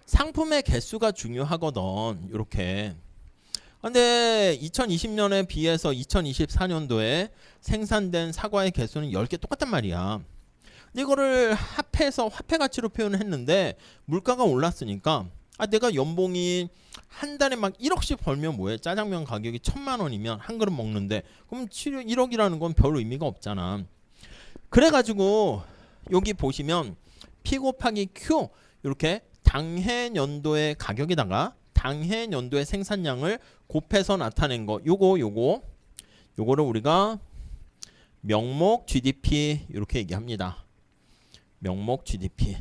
상품의 개수가 중요하거든. 이렇게. 근데 2020년에 비해서 2024년도에 생산된 사과의 개수는 10개 똑같단 말이야. 근데 이거를 합해서 화폐 가치로 표현을 했는데 물가가 올랐으니까 내가 연봉이 한 달에 막 1억씩 벌면 뭐해? 짜장면 가격이 1,000만 원이면 한 그릇 먹는데 그럼 1억이라는 건 별 의미가 없잖아. 그래가지고 여기 보시면 P 곱하기 Q 이렇게 당해 연도의 가격에다가 당해 연도의 생산량을 곱해서 나타낸 거 요거를 우리가 명목 GDP 이렇게 얘기합니다. 명목 GDP.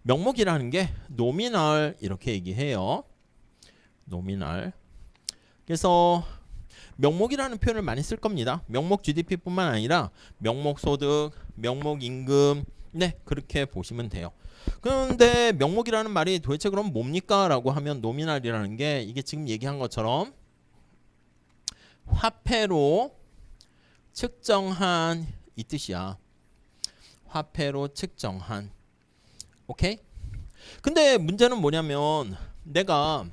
명목이라는 게 노미널 이렇게 얘기해요. 노미널. 그래서 명목이라는 표현을 많이 쓸 겁니다. 명목 GDP뿐만 아니라 명목 소득, 명목 임금 네 그렇게 보시면 돼요. 그런데 명목이라는 말이 도대체 그럼 뭡니까? 라고 하면 노미널이라는 게 이게 지금 얘기한 것처럼 화폐로 측정한 이 뜻이야. 화폐로 측정한. 오케이? 근데 문제는 뭐냐면 내가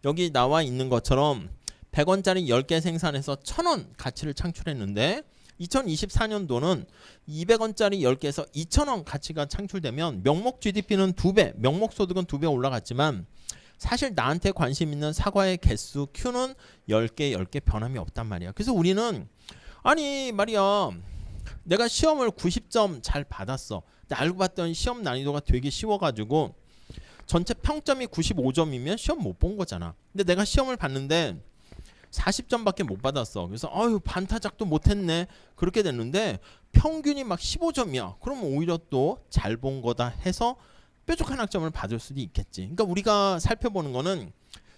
여기 나와 있는 것처럼 100원짜리 10개 생산해서 1,000원 가치를 창출했는데 2024년도는 200원짜리 10개에서 2,000원 가치가 창출되면 명목 GDP는 2배, 명목 소득은 2배 올라갔지만 사실 나한테 관심 있는 사과의 개수 Q는 10개 변함이 없단 말이야. 그래서 우리는 아니 말이야 내가 시험을 90점 잘 받았어. 근데 알고 봤더니 시험 난이도가 되게 쉬워가지고 전체 평점이 95점이면 시험 못 본 거잖아. 근데 내가 시험을 봤는데 40점밖에 못 받았어. 그래서 아유 반타작도 못했네. 그렇게 됐는데 평균이 막 15점이야. 그러면 오히려 또 잘 본 거다 해서 뾰족한 학점을 받을 수도 있겠지. 그러니까 우리가 살펴보는 거는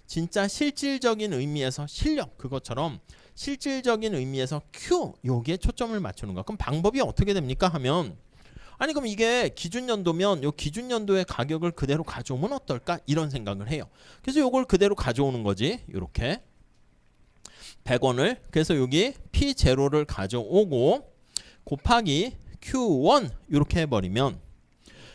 진짜 실질적인 의미에서 실력 그것처럼 실질적인 의미에서 Q 여기에 초점을 맞추는 거야. 그럼 방법이 어떻게 됩니까? 하면 아니 그럼 이게 기준연도면 요 기준연도의 가격을 그대로 가져오면 어떨까? 이런 생각을 해요. 그래서 요걸 그대로 가져오는 거지. 이렇게 100원을 그래서 여기 P0를 가져오고 곱하기 Q1 이렇게 해버리면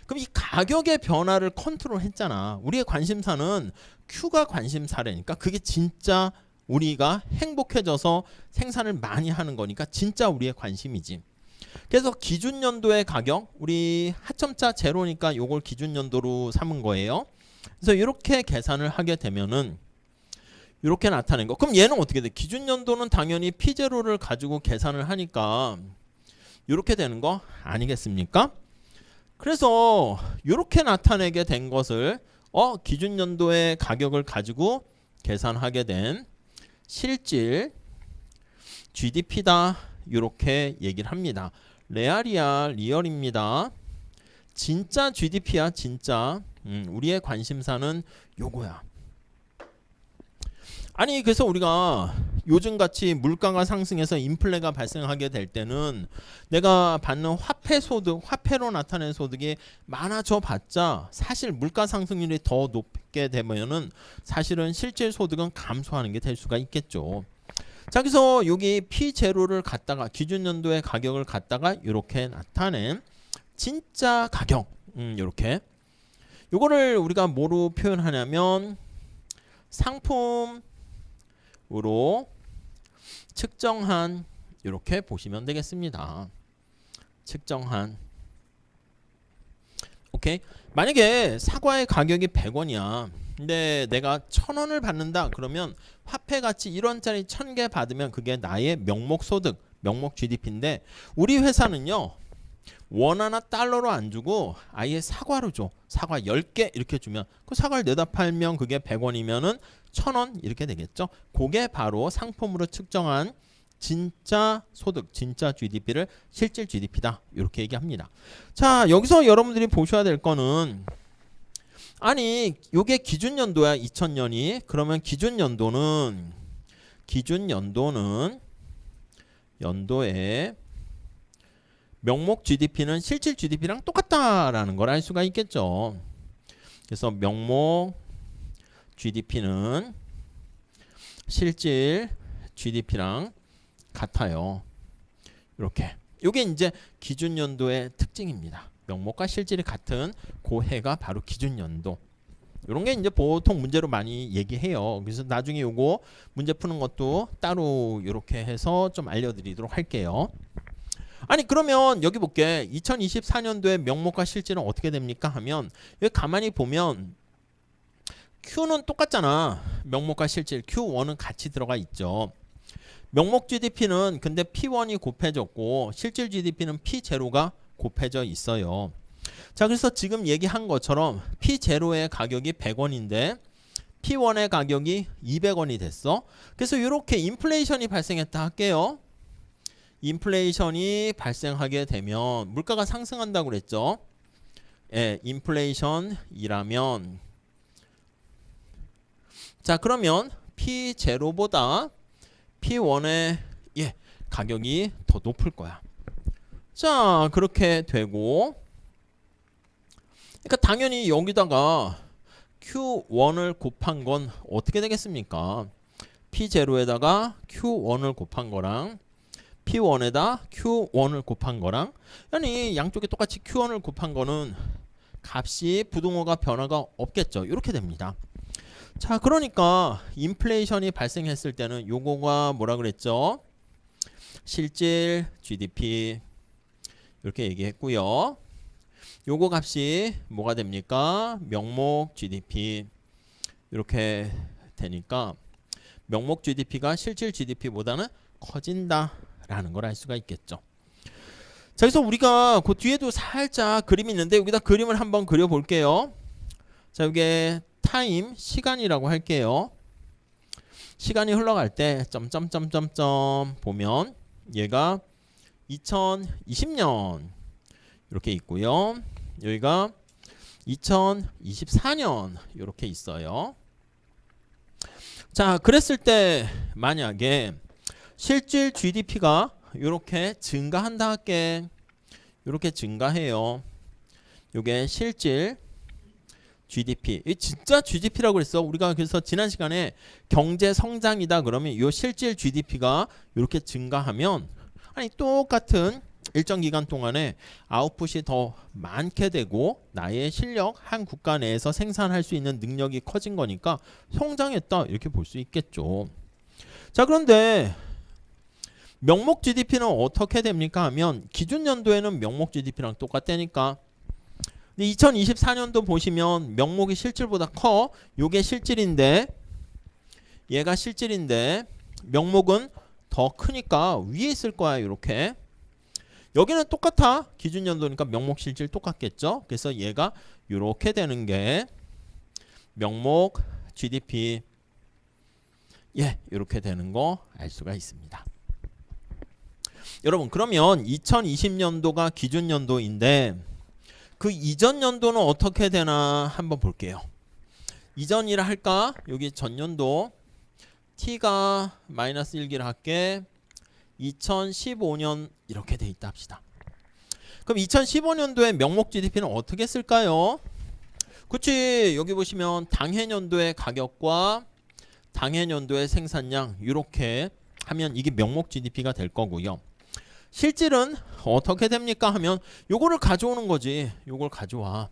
그럼 이 가격의 변화를 컨트롤 했잖아. 우리의 관심사는 Q가 관심사라니까 그게 진짜 우리가 행복해져서 생산을 많이 하는 거니까 진짜 우리의 관심이지. 그래서 기준 연도의 가격, 우리 하점자 제로니까 요걸 기준 연도로 삼은 거예요. 그래서 이렇게 계산을 하게 되면은 이렇게 나타낸 거. 그럼 얘는 어떻게 돼? 기준 연도는 당연히 P0를 가지고 계산을 하니까 이렇게 되는 거 아니겠습니까? 그래서 이렇게 나타내게 된 것을 기준 연도의 가격을 가지고 계산하게 된 실질 GDP다. 이렇게 얘기를 합니다. 레알이야, 리얼입니다. 진짜 GDP야, 진짜. 우리의 관심사는 요거야. 아니 그래서 우리가 요즘같이 물가가 상승해서 인플레가 발생하게 될 때는 내가 받는 화폐 소득, 화폐로 나타낸 소득이 많아져 봤자 사실 물가 상승률이 더 높게 되면은 사실은 실질 소득은 감소하는 게 될 수가 있겠죠. 자, 그래서 여기 P0를 갖다가 기준 연도의 가격을 갖다가 이렇게 나타낸 진짜 가격, 이렇게 요거를 우리가 뭐로 표현하냐면 상품으로 측정한, 이렇게 보시면 되겠습니다. 측정한. 오케이. 만약에 사과의 가격이 100원이야. 근데 내가 1000원을 받는다. 그러면 화폐 가치 1원짜리 1000개 받으면 그게 나의 명목 소득, 명목 GDP인데 우리 회사는요. 원 하나 달러로 안 주고 아예 사과로 줘. 사과 10개 이렇게 주면 그 사과를 내다 팔면 그게 100원이면은 1000원 이렇게 되겠죠. 그게 바로 상품으로 측정한 진짜 소득, 진짜 GDP를 실질 GDP다. 이렇게 얘기합니다. 자, 여기서 여러분들이 보셔야 될 거는 아니, 요게 기준 연도야. 2000년이. 그러면 기준 연도는 연도에 명목 GDP는 실질 GDP랑 똑같다라는 걸 알 수가 있겠죠. 그래서 명목 GDP는 실질 GDP랑 같아요. 이렇게. 요게 이제 기준 연도의 특징입니다. 명목과 실질이 같은 그 해가 바로 기준 연도. 이런 게 이제 보통 문제로 많이 얘기해요. 그래서 나중에 요거 문제 푸는 것도 따로 이렇게 해서 좀 알려드리도록 할게요. 아니 그러면 여기 볼게. 2024년도에 명목과 실질은 어떻게 됩니까 하면 여기 가만히 보면 Q는 똑같잖아. 명목과 실질 Q1은 같이 들어가 있죠. 명목 GDP는 근데 P1이 곱해졌고 실질 GDP는 P0가 곱해져 있어요. 자, 그래서 지금 얘기한 것처럼 P0의 가격이 100원인데 P1의 가격이 200원이 됐어. 그래서 이렇게 인플레이션이 발생했다 할게요. 인플레이션이 발생하게 되면 물가가 상승한다고 그랬죠. 예, 인플레이션이라면 자, 그러면 P0보다 P1의 가격이 더 높을 거야. 자, 그렇게 되고 그러니까 당연히 여기다가 Q1을 곱한 건 어떻게 되겠습니까? P0에다가 Q1을 곱한 거랑 P1에다 Q1을 곱한 거랑 아니 양쪽에 똑같이 Q1을 곱한 거는 값이 부등호가 변화가 없겠죠. 이렇게 됩니다. 자, 그러니까 인플레이션이 발생했을 때는 요거가 뭐라 그랬죠? 실질 GDP 이렇게 얘기했고요. 요거 값이 뭐가 됩니까? 명목 GDP 이렇게 되니까 명목 GDP가 실질 GDP보다는 커진다라는 걸 알 수가 있겠죠. 자, 그래서 우리가 그 뒤에도 살짝 그림이 있는데 여기다 그림을 한번 그려볼게요. 자, 이게 타임, 시간이라고 할게요. 시간이 흘러갈 때 점점점점점 보면 얘가 2020년 이렇게 있고요. 여기가 2024년 이렇게 있어요. 자, 그랬을 때 만약에 실질 GDP가 이렇게 증가한다 할게. 이렇게 증가해요. 이게 실질 GDP. 이 진짜 GDP라고 그랬어. 우리가 그래서 지난 시간에 경제 성장이다 그러면 이 실질 GDP가 이렇게 증가하면 아니 똑같은 일정 기간 동안에 아웃풋이 더 많게 되고 나의 실력, 한 국가 내에서 생산할 수 있는 능력이 커진 거니까 성장했다 이렇게 볼 수 있겠죠. 자, 그런데 명목 GDP는 어떻게 됩니까 하면 기준 연도에는 명목 GDP랑 똑같다니까. 근데 2024년도 보시면 명목이 실질보다 커. 요게 실질인데 얘가 실질인데 명목은 더 크니까 위에 있을 거야. 이렇게. 여기는 똑같아. 기준 연도니까 명목 실질 똑같겠죠. 그래서 얘가 이렇게 되는 게 명목 GDP 이렇게 되는 거 알 수가 있습니다. 여러분 그러면 2020년도가 기준 연도인데 그 이전 연도는 어떻게 되나 한번 볼게요. 이전이라 할까? 여기 전년도 t가 마이너스 1기라 할게. 2015년 이렇게 돼 있다 합시다. 그럼 2015년도에 명목 GDP는 어떻게 쓸까요? 그치, 여기 보시면 당해년도의 가격과 당해년도의 생산량 이렇게 하면 이게 명목 GDP가 될 거고요. 실질은 어떻게 됩니까 하면 요거를 가져오는 거지. 요걸 가져와.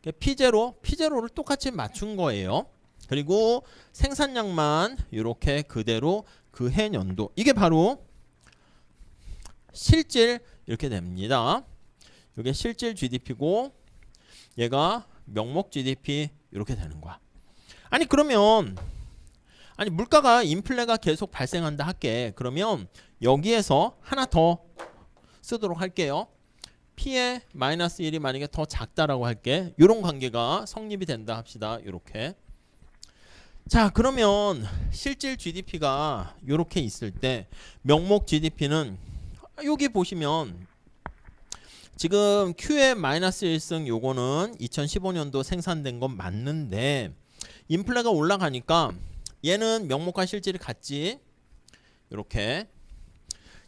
P0를 똑같이 맞춘 거예요. 그리고 생산량만 이렇게 그대로 그 해년도. 이게 바로 실질 이렇게 됩니다. 이게 실질 GDP고 얘가 명목 GDP 이렇게 되는 거야. 아니 그러면 물가가 인플레가 계속 발생한다 할게. 그러면 여기에서 하나 더 쓰도록 할게요. P의 마이너스 1이 만약에 더 작다라고 할게. 이런 관계가 성립이 된다 합시다. 이렇게. 자 그러면 실질 GDP가 이렇게 있을 때 명목 GDP는 여기 보시면 지금 Q의 마이너스 1승 요거는 2015년도 생산된 건 맞는데 인플레가 올라가니까 얘는 명목과 실질이 같지. 이렇게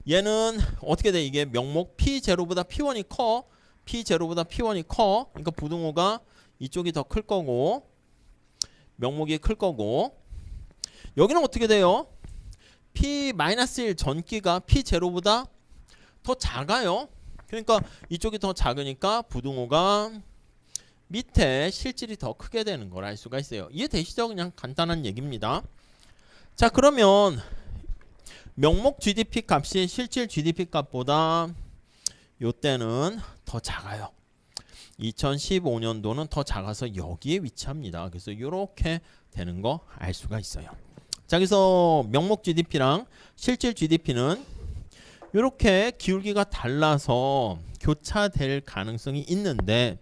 얘는 어떻게 돼? 이게 명목 P0보다 P1이 커. P0보다 P1이 커. 그러니까 부등호가 이쪽이 더 클 거고 명목이 클 거고 여기는 어떻게 돼요? P-1 전기가 P0보다 더 작아요. 그러니까 이쪽이 더 작으니까 부등호가 밑에 실질이 더 크게 되는 걸 알 수가 있어요. 이해되시죠? 그냥 간단한 얘기입니다. 자 그러면 명목 GDP 값이 실질 GDP 값보다 요때는 더 작아요. 2015년도는 더 작아서 여기에 위치합니다. 그래서 이렇게 되는 거 알 수가 있어요. 자 그래서 명목 GDP랑 실질 GDP는 이렇게 기울기가 달라서 교차될 가능성이 있는데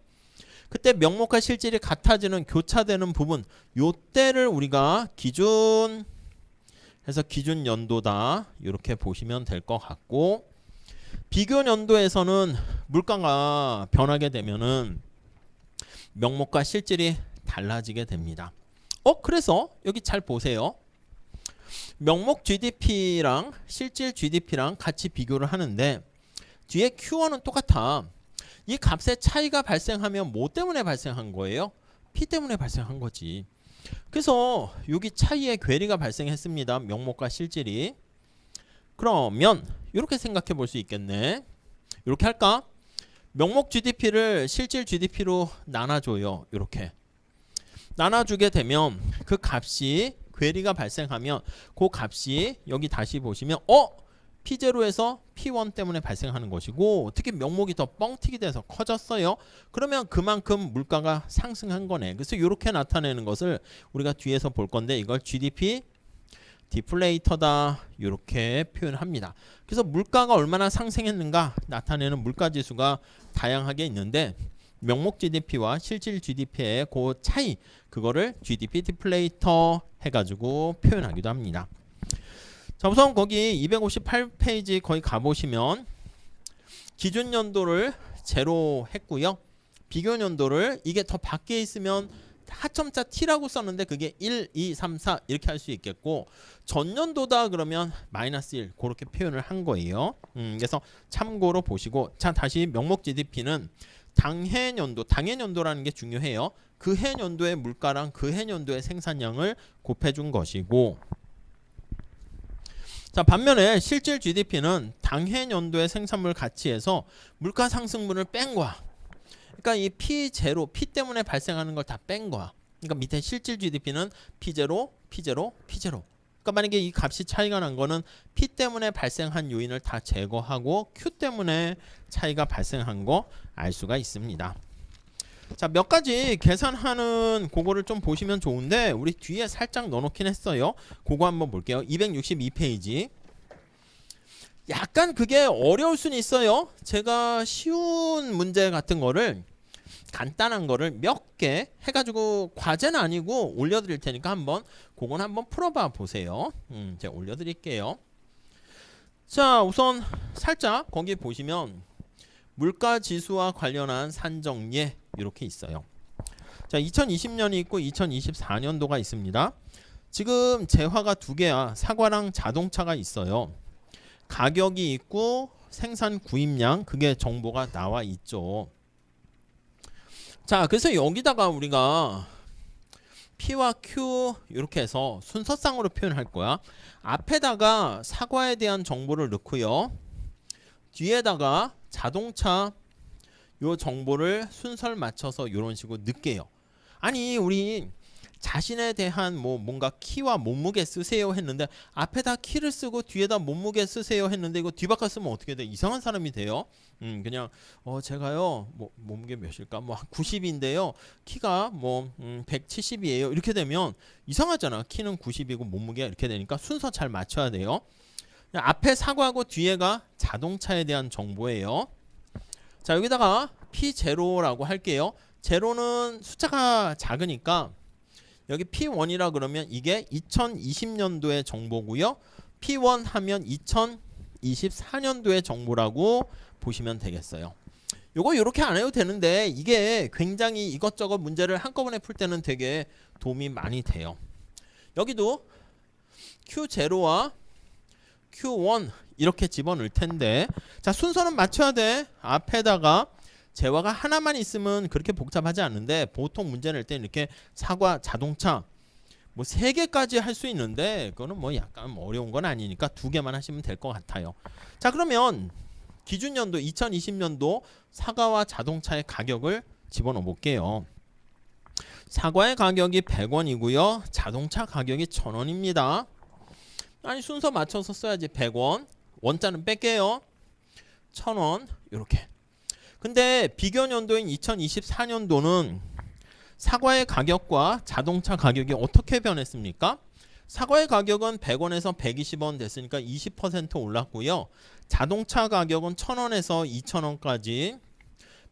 그때 명목과 실질이 같아지는 교차되는 부분 요때를 우리가 기준 해서 기준 연도다 이렇게 보시면 될 것 같고 비교 연도에서는 물가가 변하게 되면은 명목과 실질이 달라지게 됩니다. 그래서 여기 잘 보세요. 명목 GDP랑 실질 GDP랑 같이 비교를 하는데 뒤에 Q1은 똑같아. 이 값의 차이가 발생하면 뭐 때문에 발생한 거예요? P 때문에 발생한 거지. 그래서 여기 차이의 괴리가 발생했습니다. 명목과 실질이. 그러면 이렇게 생각해 볼 수 있겠네. 이렇게 할까? 명목 GDP를 실질 GDP로 나눠줘요. 이렇게. 나눠주게 되면 그 값이 괴리가 발생하면 그 값이 여기 다시 보시면 P0에서 P1 때문에 발생하는 것이고 특히 명목이 더 뻥튀기 돼서 커졌어요. 그러면 그만큼 물가가 상승한 거네. 그래서 이렇게 나타내는 것을 우리가 뒤에서 볼 건데 이걸 GDP 디플레이터다 이렇게 표현합니다. 그래서 물가가 얼마나 상승했는가 나타내는 물가지수가 다양하게 있는데 명목 GDP와 실질 GDP의 그 차이 그거를 GDP 디플레이터 해가지고 표현하기도 합니다. 자 우선 거기 258페이지 거기 가보시면 기준 연도를 제로 했고요. 비교 연도를 이게 더 밖에 있으면 하점자 T라고 썼는데 그게 1, 2, 3, 4 이렇게 할 수 있겠고 전년도다 그러면 마이너스 1 그렇게 표현을 한 거예요. 그래서 참고로 보시고 자 다시 명목 GDP는 당해년도라는 게 중요해요. 그 해년도의 물가랑 그 해년도의 생산량을 곱해준 것이고 자 반면에 실질 GDP는 당해년도의 생산물 가치에서 물가 상승분을 뺀 거야. 그러니까 이 P0, P 때문에 발생하는 걸 다 뺀 거야. 그러니까 밑에 실질 GDP는 P0, P0, P0 그러니까 만약에 이 값이 차이가 난 거는 P 때문에 발생한 요인을 다 제거하고 Q 때문에 차이가 발생한 거 알 수가 있습니다. 자, 몇 가지 계산하는 그거를 좀 보시면 좋은데 우리 뒤에 살짝 넣어놓긴 했어요. 그거 한번 볼게요. 262페이지. 약간 그게 어려울 수는 있어요. 제가 쉬운 문제 같은 거를 간단한 거를 몇 개 해가지고 과제는 아니고 올려드릴 테니까 한번 그건 한번 풀어봐 보세요. 제가 올려드릴게요. 자, 우선 살짝 거기 보시면 물가지수와 관련한 산정예 이렇게 있어요. 자, 2020년이 있고 2024년도가 있습니다. 지금 재화가 두 개야. 사과랑 자동차가 있어요. 가격이 있고 생산 구입량 그게 정보가 나와 있죠. 자, 그래서 여기다가 우리가 P와 Q 이렇게 해서 순서상으로 표현할 거야. 앞에다가 사과에 대한 정보를 넣고요. 뒤에다가 자동차 요 정보를 순서를 맞춰서 이런 식으로 넣을게요. 아니 우리 자신에 대한 뭔가 키와 몸무게 쓰세요 했는데 앞에다 키를 쓰고 뒤에다 몸무게 쓰세요 했는데 이거 뒤바꿔 쓰면 어떻게 돼? 이상한 사람이 돼요. 그냥 제가요 몸무게 몇일까? 90인데요. 키가 170이에요. 이렇게 되면 이상하잖아. 키는 90이고 몸무게가 이렇게 되니까 순서 잘 맞춰야 돼요. 앞에 사과하고 뒤에가 자동차에 대한 정보예요. 자, 여기다가 P0라고 할게요. 제로는 숫자가 작으니까 여기 P1이라 그러면 이게 2020년도의 정보고요. P1 하면 2024년도의 정보라고 보시면 되겠어요. 요거 이렇게 안 해도 되는데 이게 굉장히 이것저것 문제를 한꺼번에 풀 때는 되게 도움이 많이 돼요. 여기도 Q0와 Q1 이렇게 집어넣을 텐데 자, 순서는 맞춰야 돼. 앞에다가 재화가 하나만 있으면 그렇게 복잡하지 않은데 보통 문제 낼 때는 이렇게 사과, 자동차 3개까지 할 수 있는데 그거는 약간 어려운 건 아니니까 2개만 하시면 될 것 같아요. 자, 그러면 기준연도 2020년도 사과와 자동차의 가격을 집어넣어 볼게요. 사과의 가격이 100원이고요. 자동차 가격이 1000원입니다. 아니 순서 맞춰서 써야지. 100원 원자는 뺄게요. 1000원 이렇게. 근데 비교연도인 2024년도는 사과의 가격과 자동차 가격이 어떻게 변했습니까? 사과의 가격은 100원에서 120원 됐으니까 20% 올랐고요. 자동차 가격은 1000원에서 2000원까지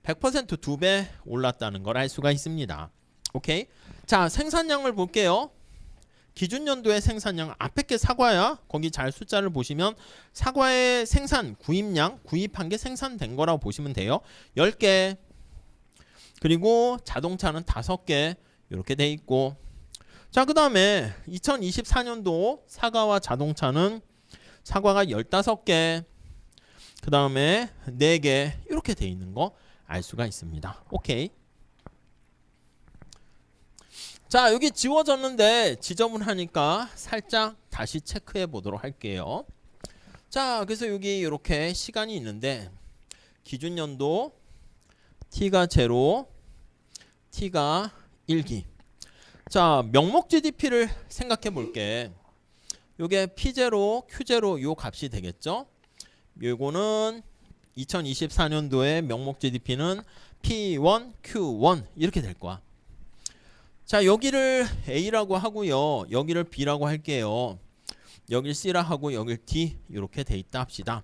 100% 2배 올랐다는 걸 알 수가 있습니다. 오케이? 자, 생산량을 볼게요. 기준연도의 생산량 앞에 게 사과야. 거기 잘 숫자를 보시면 사과의 생산 구입량 구입한 게 생산된 거라고 보시면 돼요. 10개 그리고 자동차는 5개 이렇게 돼 있고 자, 그 다음에 2024년도 사과와 자동차는 사과가 15개 그 다음에 4개 이렇게 돼 있는 거 알 수가 있습니다. 오케이. 자, 여기 지워졌는데 지저분하니까 살짝 다시 체크해 보도록 할게요. 자, 그래서 여기 이렇게 시간이 있는데 기준연도 T가 0, T가 1기. 자, 명목 GDP를 생각해 볼게. 요게 P0, Q0 요 값이 되겠죠? 요거는 2024년도에 명목 GDP는 P1, Q1 이렇게 될 거야. 자, 여기를 A라고 하고요. 여기를 B라고 할게요. 여길 C라 하고 여길 D 이렇게 돼 있다 합시다.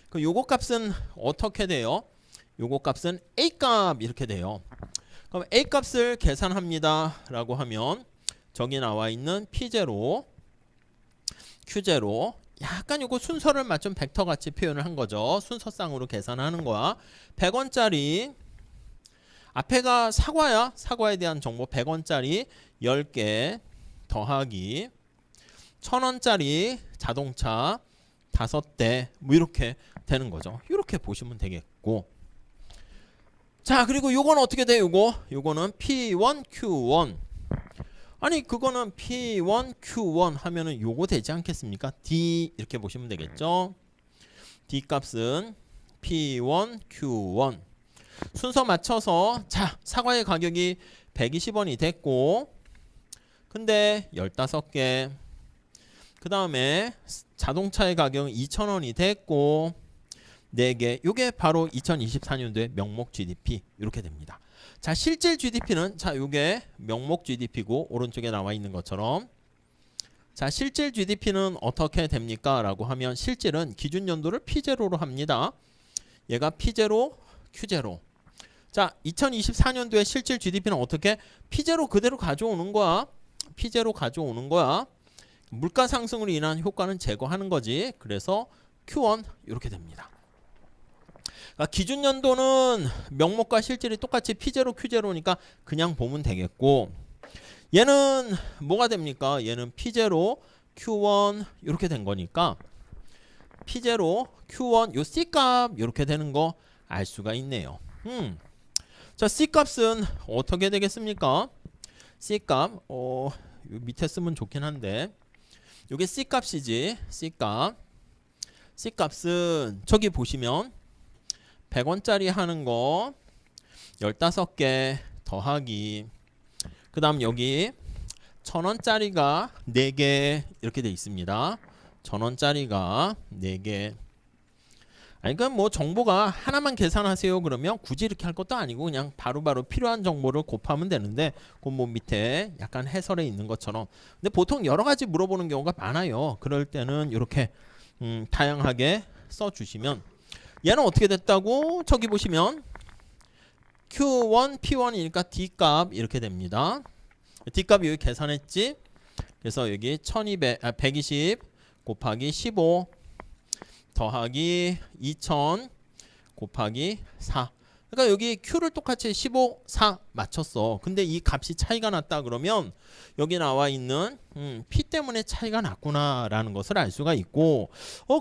그 요거 값은 어떻게 돼요? 요거 값은 A 값 이렇게 돼요. 그럼 A 값을 계산합니다 라고 하면 저기 나와 있는 P0, Q0 약간 요거 순서를 맞춘 벡터 같이 표현을 한 거죠. 순서상으로 계산하는 거야. 100원짜리 앞에가 사과야. 사과에 대한 정보 100원짜리 10개 더하기 1000원짜리 자동차 5대 이렇게 되는 거죠. 이렇게 보시면 되겠고 자, 그리고 요건 어떻게 돼요? 요거는 P1, Q1 아니 그거는 P1, Q1 하면은 요거 되지 않겠습니까? D 이렇게 보시면 되겠죠. D 값은 P1, Q1 순서 맞춰서 자, 사과의 가격이 120원이 됐고 근데 15개 그 다음에 자동차의 가격은 2,000원이 됐고 4개. 요게 바로 2024년도의 명목 GDP 이렇게 됩니다. 자, 실질 GDP는 자, 요게 명목 GDP고 오른쪽에 나와 있는 것처럼 자, 실질 GDP는 어떻게 됩니까? 라고 하면 실질은 기준 연도를 P0로 합니다. 얘가 P0, Q0. 자, 2024년도에 실질 GDP는 어떻게? P0 그대로 가져오는 거야. P0 가져오는 거야. 물가 상승으로 인한 효과는 제거하는 거지. 그래서 Q1 이렇게 됩니다. 그러니까 기준 연도는 명목과 실질이 똑같이 P0, Q0니까 그냥 보면 되겠고 얘는 뭐가 됩니까? 얘는 P0, Q1 이렇게 된 거니까 P0, Q1 요 C값 이렇게 되는 거 알 수가 있네요. 자, C값은 어떻게 되겠습니까? C값 요 밑에 쓰면 좋긴 한데 요게 C값이지. C값. C값은 저기 보시면 100원짜리 하는 거 15개 더하기 그 다음 여기 1,000원짜리가 4개 이렇게 돼 있습니다. 1,000원짜리가 4개. 아니 그러니까 뭐 정보가 하나만 계산하세요 그러면 굳이 이렇게 할 것도 아니고 그냥 바로바로 필요한 정보를 곱하면 되는데 그 뭐 밑에 약간 해설에 있는 것처럼 근데 보통 여러 가지 물어보는 경우가 많아요. 그럴 때는 이렇게 다양하게 써주시면 얘는 어떻게 됐다고? 저기 보시면 Q1, P1이니까 D값 이렇게 됩니다. D값 여기 계산했지? 그래서 여기 120 곱하기 15 더하기 2000 곱하기 4. 그러니까 여기 Q를 똑같이 15, 4 맞췄어. 근데 이 값이 차이가 났다 그러면 여기 나와 있는 P 때문에 차이가 났구나라는 것을 알 수가 있고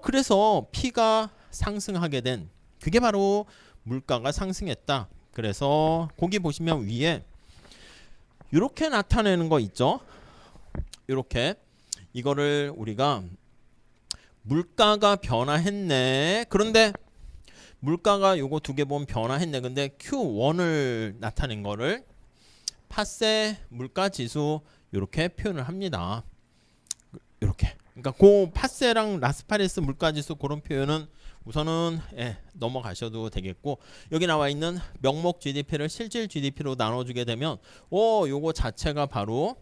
그래서 P가 상승하게 된 그게 바로 물가가 상승했다. 그래서 거기 보시면 위에 이렇게 나타내는 거 있죠. 이렇게 이거를 우리가 물가가 변화했네. 그런데 물가가 요거 두 개 보면 변화했네. 근데 Q1을 나타낸 거를 파세 물가 지수 이렇게 표현을 합니다. 이렇게. 그러니까 그 파세랑 라스파리스 물가 지수 그런 표현은 우선은 넘어가셔도 되겠고 여기 나와 있는 명목 GDP를 실질 GDP로 나눠주게 되면 요거 자체가 바로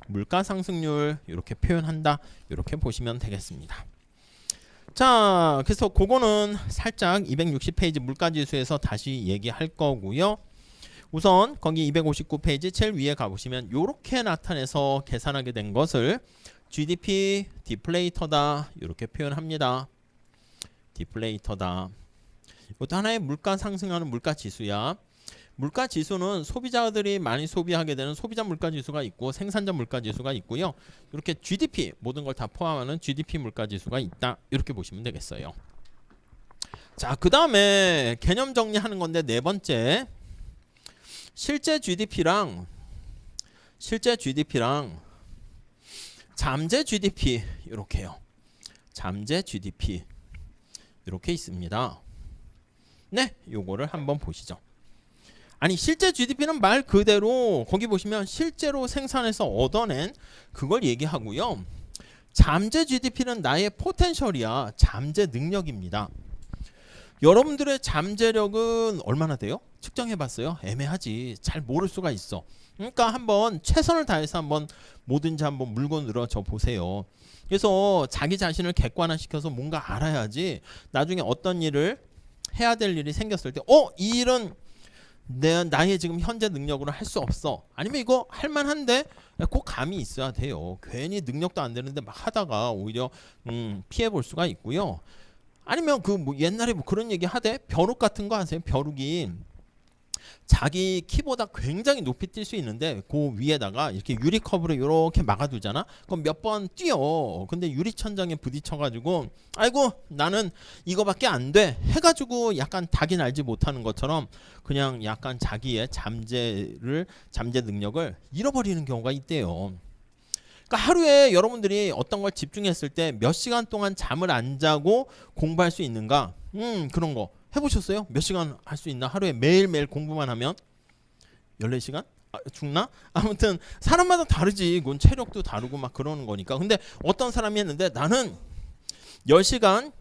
물가 상승률 이렇게 표현한다. 이렇게 보시면 되겠습니다. 자, 그래서 그거는 살짝 260페이지 물가지수에서 다시 얘기할 거고요. 우선 거기 259페이지 제일 위에 가보시면 이렇게 나타내서 계산하게 된 것을 GDP 디플레이터다 이렇게 표현합니다. 디플레이터다. 이것도 하나의 물가 상승하는 물가 지수야. 물가 지수는 소비자들이 많이 소비하게 되는 소비자 물가 지수가 있고 생산자 물가 지수가 있고요. 이렇게 GDP 모든 걸 다 포함하는 GDP 물가 지수가 있다. 이렇게 보시면 되겠어요. 자, 그 다음에 개념 정리하는 건데 네 번째 실제 GDP랑 잠재 GDP 이렇게요. 잠재 GDP 이렇게 있습니다. 네, 요거를 한번 보시죠. 아니 실제 GDP는 말 그대로 거기 보시면 실제로 생산해서 얻어낸 그걸 얘기하고요. 잠재 GDP는 나의 포텐셜이야. 잠재 능력입니다. 여러분들의 잠재력은 얼마나 돼요? 측정해봤어요? 애매하지. 잘 모를 수가 있어. 그러니까 한번 최선을 다해서 한번 뭐든지 한번 물고 늘어져 보세요. 그래서 자기 자신을 객관화시켜서 뭔가 알아야지 나중에 어떤 일을 해야 될 일이 생겼을 때 이 일은 나의 지금 현재 능력으로 할 수 없어. 아니면 이거 할만한데 그 감이 있어야 돼요. 괜히 능력도 안 되는데 막 하다가 오히려 피해 볼 수가 있고요. 아니면 그 뭐 옛날에 뭐 그런 얘기 하대. 벼룩 같은 거 아세요? 벼룩이 자기 키보다 굉장히 높이 뛸 수 있는데 그 위에다가 이렇게 유리컵으로 이렇게 막아두잖아. 그럼 몇 번 뛰어. 근데 유리천장에 부딪혀가지고 아이고 나는 이거밖에 안 돼 해가지고 약간 닭이 날지 못하는 것처럼 그냥 약간 자기의 잠재 능력을 잃어버리는 경우가 있대요. 그러니까 하루에 여러분들이 어떤 걸 집중했을 때 몇 시간 동안 잠을 안 자고 공부할 수 있는가? 그런 거 해보셨어요? 몇 시간 할 수 있나? 하루에 매일매일 공부만 하면 14시간? 죽나? 아무튼 사람마다 다르지. 그건 체력도 다르고 막 그러는 거니까. 근데 어떤 사람이 했는데 나는 10시간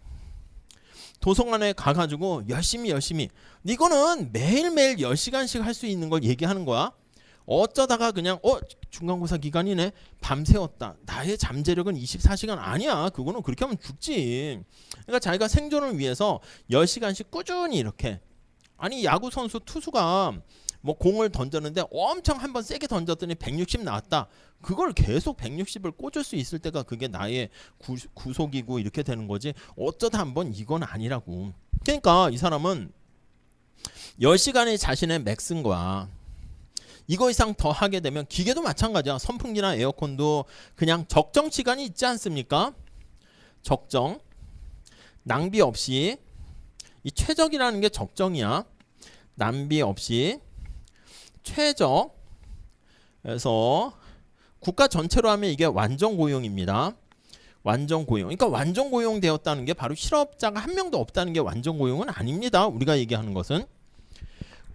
도서관에 가가지고 열심히 이거는 매일매일 10시간씩 할 수 있는 걸 얘기하는 거야. 어쩌다가 그냥 중간고사 기간이네 밤새웠다. 나의 잠재력은 24시간 아니야. 그거는 그렇게 하면 죽지. 그러니까 자기가 생존을 위해서 10시간씩 꾸준히 이렇게. 아니 야구 선수 투수가 뭐 공을 던졌는데 엄청 한번 세게 던졌더니 160 나왔다. 그걸 계속 160을 꽂을 수 있을 때가 그게 나의 구속이고 이렇게 되는 거지. 어쩌다 한번 이건 아니라고. 그러니까 이 사람은 10시간이 자신의 맥스인 거야. 이거 이상 더 하게 되면 기계도 마찬가지야. 선풍기나 에어컨도 그냥 적정 시간이 있지 않습니까? 적정. 낭비 없이. 이 최적이라는 게 적정이야. 낭비 없이 최적. 그래서 국가 전체로 하면 이게 완전 고용입니다. 완전 고용. 그러니까 완전 고용되었다는 게 바로 실업자가 한 명도 없다는 게 완전 고용은 아닙니다. 우리가 얘기하는 것은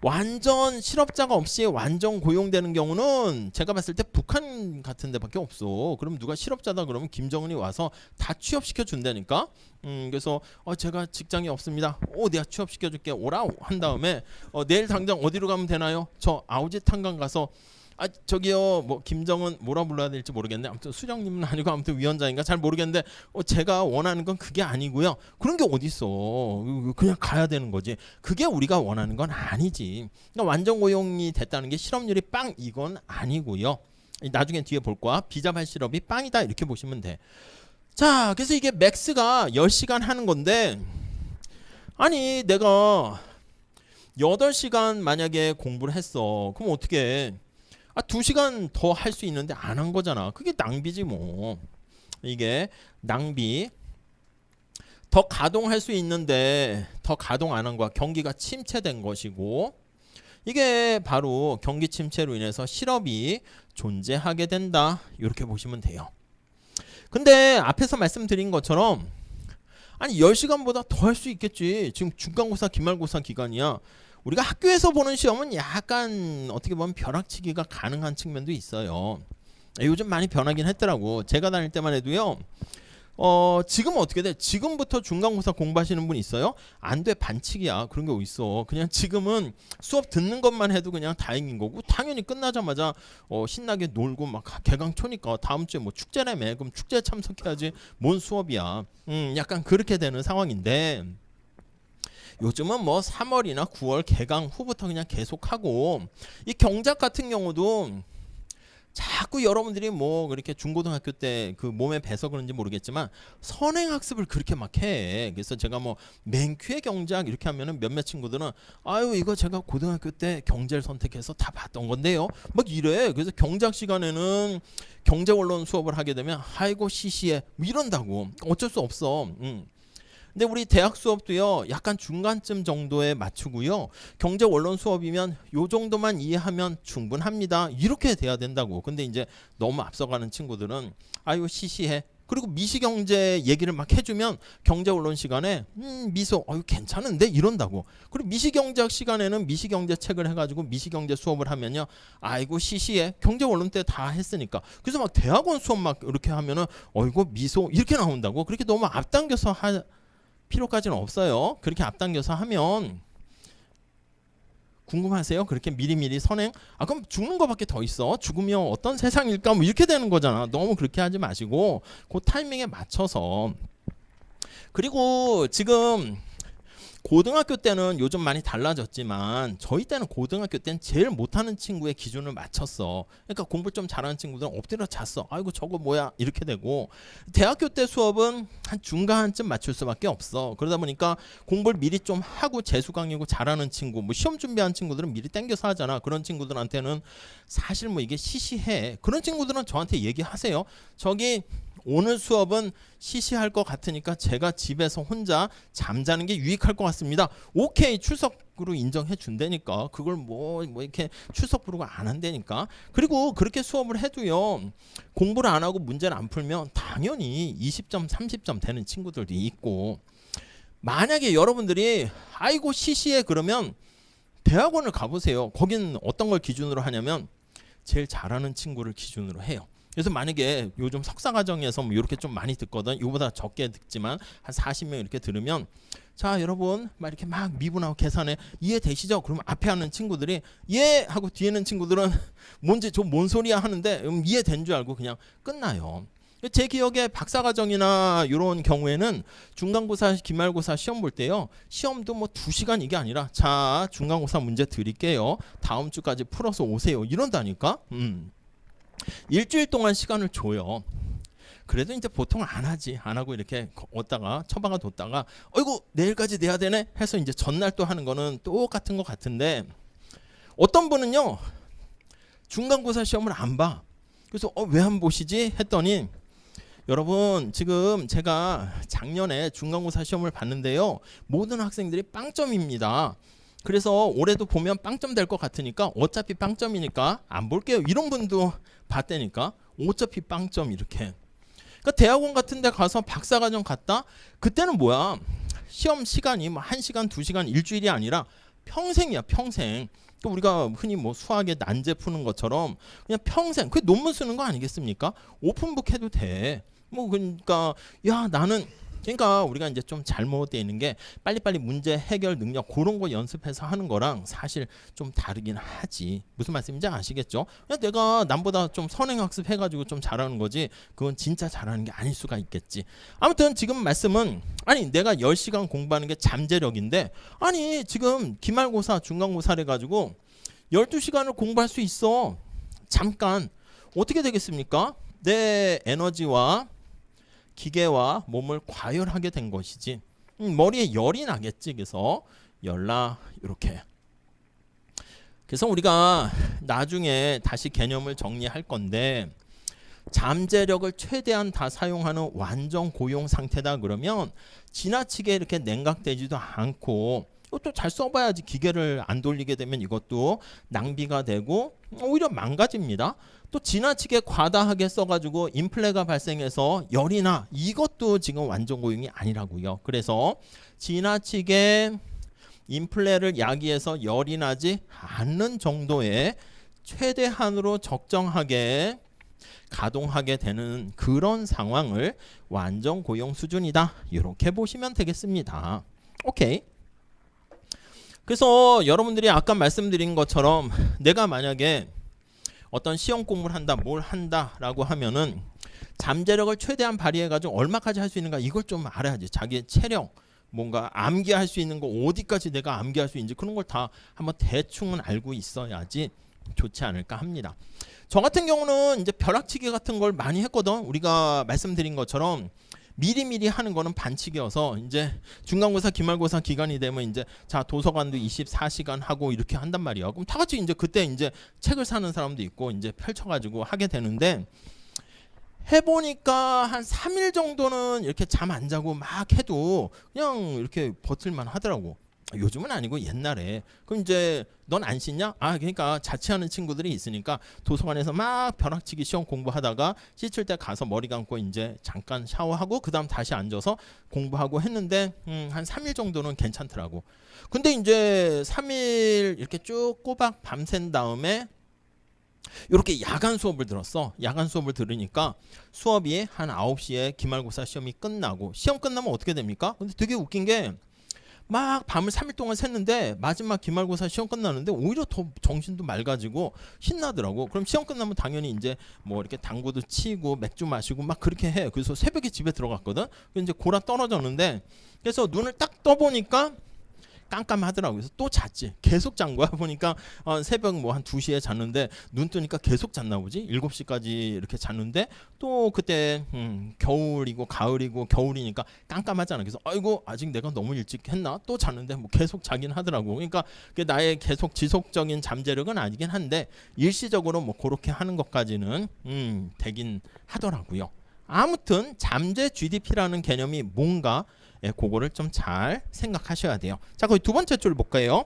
완전 실업자가 없이 완전 고용되는 경우는 제가 봤을 때 북한 같은 데밖에 없어. 그럼 누가 실업자다 그러면 김정은이 와서 다 취업시켜 준다니까. 그래서 제가 직장이 없습니다. 내가 취업시켜 줄게. 오라 한 다음에 내일 당장 어디로 가면 되나요? 저 아우지 탄강 가서 저기요 뭐 김정은 뭐라 불러야 될지 모르겠네. 아무튼 수장님은 아니고 아무튼 위원장인가 잘 모르겠는데 제가 원하는 건 그게 아니고요. 그런 게 어딨어. 그냥 가야 되는 거지. 그게 우리가 원하는 건 아니지. 그러니까 완전 고용이 됐다는 게 실업률이 빵 이건 아니고요. 나중에 뒤에 볼 거야. 비자발 실업이 빵이다 이렇게 보시면 돼. 자, 그래서 이게 맥스가 10시간 하는 건데 아니 내가 8시간 만약에 공부를 했어. 그럼 어떻게 해? 2시간 더 할 수 있는데 안 한 거잖아. 그게 낭비지 뭐. 이게 낭비. 더 가동할 수 있는데 더 가동 안 한 거야. 경기가 침체된 것이고 이게 바로 경기 침체로 인해서 실업이 존재하게 된다. 이렇게 보시면 돼요. 근데 앞에서 말씀드린 것처럼 아니 10시간보다 더 할 수 있겠지. 지금 중간고사 기말고사 기간이야. 우리가 학교에서 보는 시험은 약간 어떻게 보면 벼락치기가 가능한 측면도 있어요. 요즘 많이 변하긴 했더라고. 제가 다닐 때만 해도요. 지금 어떻게 돼? 지금부터 중간고사 공부하시는 분 있어요? 안 돼. 반칙이야. 그런 게 어딨어. 그냥 지금은 수업 듣는 것만 해도 그냥 다행인 거고 당연히 끝나자마자 신나게 놀고 막 개강초니까 다음 주에 뭐 축제라며. 그럼 축제에 참석해야지. 뭔 수업이야. 약간 그렇게 되는 상황인데 요즘은 뭐 3월이나 9월 개강 후부터 그냥 계속하고 이 경작 같은 경우도 자꾸 여러분들이 뭐 그렇게 중고등학교 때 그 몸에 배서 그런지 모르겠지만 선행학습을 그렇게 막 해. 그래서 제가 뭐 맨큐의 경작 이렇게 하면은 몇몇 친구들은 아유 이거 제가 고등학교 때 경제를 선택해서 다 봤던 건데요. 막 이래. 그래서 경작 시간에는 경제원론 수업을 하게 되면 아이고 시시해 뭐 이런다고. 어쩔 수 없어. 근데 우리 대학 수업도요 약간 중간쯤 정도에 맞추고요 경제 원론 수업이면 요 정도만 이해하면 충분합니다 이렇게 돼야 된다고. 근데 이제 너무 앞서가는 친구들은 아유 시시해. 그리고 미시경제 얘기를 막 해주면 경제 원론 시간에 미소 괜찮은데 이런다고. 그리고 미시경제학 시간에는 미시경제 책을 해가지고 미시경제 수업을 하면요 아이고 시시해. 경제 원론 때 다 했으니까. 그래서 막 대학원 수업 막 이렇게 하면은 어이구 미소 이렇게 나온다고. 그렇게 너무 앞당겨서 필요까지는 없어요. 그렇게 앞당겨서 하면 궁금하세요? 그렇게 미리미리 선행? 그럼 죽는 거밖에 더 있어. 죽으면 어떤 세상일까? 뭐 이렇게 되는 거잖아. 너무 그렇게 하지 마시고 그 타이밍에 맞춰서. 그리고 지금 고등학교 때는 요즘 많이 달라졌지만 저희 때는 고등학교 때는 제일 못하는 친구의 기준을 맞췄어. 그러니까 공부 좀 잘하는 친구들은 엎드려 잤어. 아이고 저거 뭐야 이렇게 되고 대학교 때 수업은 한 중간쯤 맞출 수밖에 없어. 그러다 보니까 공부를 미리 좀 하고 재수 강의고 잘하는 친구 뭐 시험 준비한 친구들은 미리 땡겨서 하잖아. 그런 친구들한테는 사실 뭐 이게 시시해. 그런 친구들은 저한테 얘기하세요. 저기 오늘 수업은 시시할 것 같으니까 제가 집에서 혼자 잠자는 게 유익할 것 같습니다. 오케이 출석으로 인정해 준다니까. 그걸 뭐 이렇게 출석 부르고 안 한다니까. 그리고 그렇게 수업을 해도요 공부를 안 하고 문제를 안 풀면 당연히 20점 30점 되는 친구들도 있고. 만약에 여러분들이 아이고 시시해 그러면 대학원을 가보세요. 거긴 어떤 걸 기준으로 하냐면 제일 잘하는 친구를 기준으로 해요. 그래서 만약에 요즘 석사 과정에서 뭐 이렇게 좀 많이 듣거든. 이거보다 적게 듣지만 한 40명 이렇게 들으면 자 여러분 막 이렇게 막 미분하고 계산해 이해되시죠? 그러면 앞에 하는 친구들이 예 하고 뒤에 있는 친구들은 뭔지 좀 뭔 소리야 하는데 이해된 줄 알고 그냥 끝나요. 제 기억에 박사과정이나 이런 경우에는 중간고사, 기말고사 시험 볼 때요. 시험도 뭐 2시간 이게 아니라 자 중간고사 문제 드릴게요. 다음 주까지 풀어서 오세요. 이런다니까. 일주일 동안 시간을 줘요. 그래도 이제 보통 안 하지. 안 하고 이렇게 얻다가 처박아 뒀다가 어이구 내일까지 내야 되네 해서 이제 전날 또 하는 거는 똑같은 것 같은데 어떤 분은요. 중간고사 시험을 안 봐. 그래서 왜 안 보시지 했더니 여러분 지금 제가 작년에 중간고사 시험을 봤는데요. 모든 학생들이 빵점입니다. 그래서 올해도 보면 빵점 될 것 같으니까 어차피 빵점이니까 안 볼게요. 이런 분도 봤다니까. 어차피 빵점 이렇게. 그러니까 대학원 같은 데 가서 박사과정 갔다. 그때는 뭐야. 시험 시간이 뭐 1시간, 2시간, 일주일이 아니라 평생이야. 평생. 또 우리가 흔히 뭐 수학에 난제 푸는 것처럼 그냥 평생. 그게 논문 쓰는 거 아니겠습니까? 오픈북 해도 돼. 뭐 그러니까 야 나는 그러니까 우리가 이제 좀 잘못되어 있는 게 빨리빨리 문제 해결 능력 그런 거 연습해서 하는 거랑 사실 좀 다르긴 하지. 무슨 말씀인지 아시겠죠? 그냥 내가 남보다 좀 선행학습 해가지고 좀 잘하는 거지 그건 진짜 잘하는 게 아닐 수가 있겠지. 아무튼 지금 말씀은 아니 내가 10시간 공부하는 게 잠재력인데 아니 지금 기말고사 중간고사를 가지고 12시간을 공부할 수 있어. 잠깐 어떻게 되겠습니까? 내 에너지와 기계와 몸을 과열하게 된 것이지. 머리에 열이 나겠지. 그래서 열나 이렇게. 그래서 우리가 나중에 다시 개념을 정리할 건데 잠재력을 최대한 다 사용하는 완전 고용 상태다 그러면 지나치게 이렇게 냉각되지도 않고 이것도 잘 써봐야지. 기계를 안 돌리게 되면 이것도 낭비가 되고 오히려 망가집니다. 또 지나치게 과다하게 써가지고 인플레가 발생해서 열이 나. 이것도 지금 완전 고용이 아니라고요. 그래서 지나치게 인플레를 야기해서 열이 나지 않는 정도의 최대한으로 적정하게 가동하게 되는 그런 상황을 완전 고용 수준이다. 이렇게 보시면 되겠습니다. 오케이. 그래서 여러분들이 아까 말씀드린 것처럼 내가 만약에 어떤 시험 공부를 한다, 뭘 한다라고 하면은 잠재력을 최대한 발휘해가지고 얼마까지 할 수 있는가 이걸 좀 알아야지. 자기의 체력, 뭔가 암기할 수 있는 거 어디까지 내가 암기할 수 있는지 그런 걸 다 한번 대충은 알고 있어야지 좋지 않을까 합니다. 저 같은 경우는 이제 벼락치기 같은 걸 많이 했거든. 우리가 말씀드린 것처럼 미리미리 하는 거는 반칙이어서 이제 중간고사, 기말고사 기간이 되면 이제 자 도서관도 24시간 하고 이렇게 한단 말이야. 그럼 다 같이 이제 그때 이제 책을 사는 사람도 있고 이제 펼쳐가지고 하게 되는데 해보니까 한 3일 정도는 이렇게 잠 안 자고 막 해도 그냥 이렇게 버틸만 하더라고. 요즘은 아니고 옛날에. 그럼 이제 넌 안 씻냐? 그러니까 자취하는 친구들이 있으니까 도서관에서 막 벼락치기 시험 공부하다가 씻을 때 가서 머리 감고 이제 잠깐 샤워하고 그다음 다시 앉아서 공부하고 했는데 한 3일 정도는 괜찮더라고. 근데 이제 3일 이렇게 쭉 꼬박 밤샌 다음에 이렇게 야간 수업을 들었어. 야간 수업을 들으니까 수업이 한 9시에 기말고사 시험이 끝나고 시험 끝나면 어떻게 됩니까? 근데 되게 웃긴 게 막 밤을 3일 동안 샜는데 마지막 기말고사 시험 끝나는데 오히려 더 정신도 맑아지고 신나더라고. 그럼 시험 끝나면 당연히 이제 뭐 이렇게 당구도 치고 맥주 마시고 막 그렇게 해. 그래서 새벽에 집에 들어갔거든. 이제 골아 떨어졌는데 그래서 눈을 딱 떠보니까 깜깜하더라고요. 그래서 또 잤지. 계속 잔 거야. 보니까 새벽 뭐 한 2시에 잤는데 눈 뜨니까 계속 잤나 보지. 7시까지 이렇게 잤는데 또 그때 겨울이고 가을이고 겨울이니까 깜깜하잖아. 그래서 아이고 아직 내가 너무 일찍 했나? 또 잤는데 뭐 계속 자긴 하더라고. 그러니까 그게 나의 계속 지속적인 잠재력은 아니긴 한데 일시적으로 뭐 그렇게 하는 것까지는 되긴 하더라고요. 아무튼 잠재 GDP라는 개념이 뭔가 그거를 좀 잘 생각하셔야 돼요. 자, 거기 두 번째 줄 볼까요?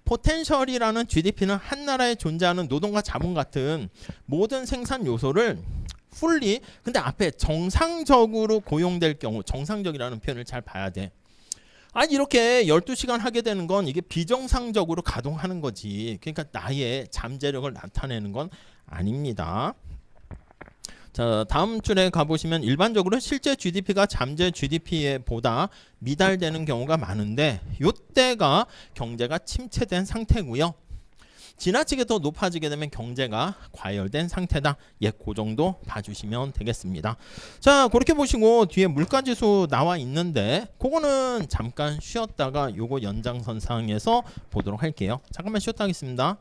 포텐셜이라는 GDP는 한 나라에 존재하는 노동과 자본 같은 모든 생산 요소를 fully 근데 앞에 정상적으로 고용될 경우 정상적이라는 표현을 잘 봐야 돼. 이렇게 12시간 하게 되는 건 이게 비정상적으로 가동하는 거지. 그러니까 나의 잠재력을 나타내는 건 아닙니다. 자, 다음 줄에 가보시면 일반적으로 실제 GDP가 잠재 GDP보다 미달되는 경우가 많은데 이때가 경제가 침체된 상태고요. 지나치게 더 높아지게 되면 경제가 과열된 상태다. 예, 그 정도 봐주시면 되겠습니다. 자, 그렇게 보시고 뒤에 물가지수 나와 있는데 그거는 잠깐 쉬었다가 요거 연장선상에서 보도록 할게요. 잠깐만 쉬었다 하겠습니다.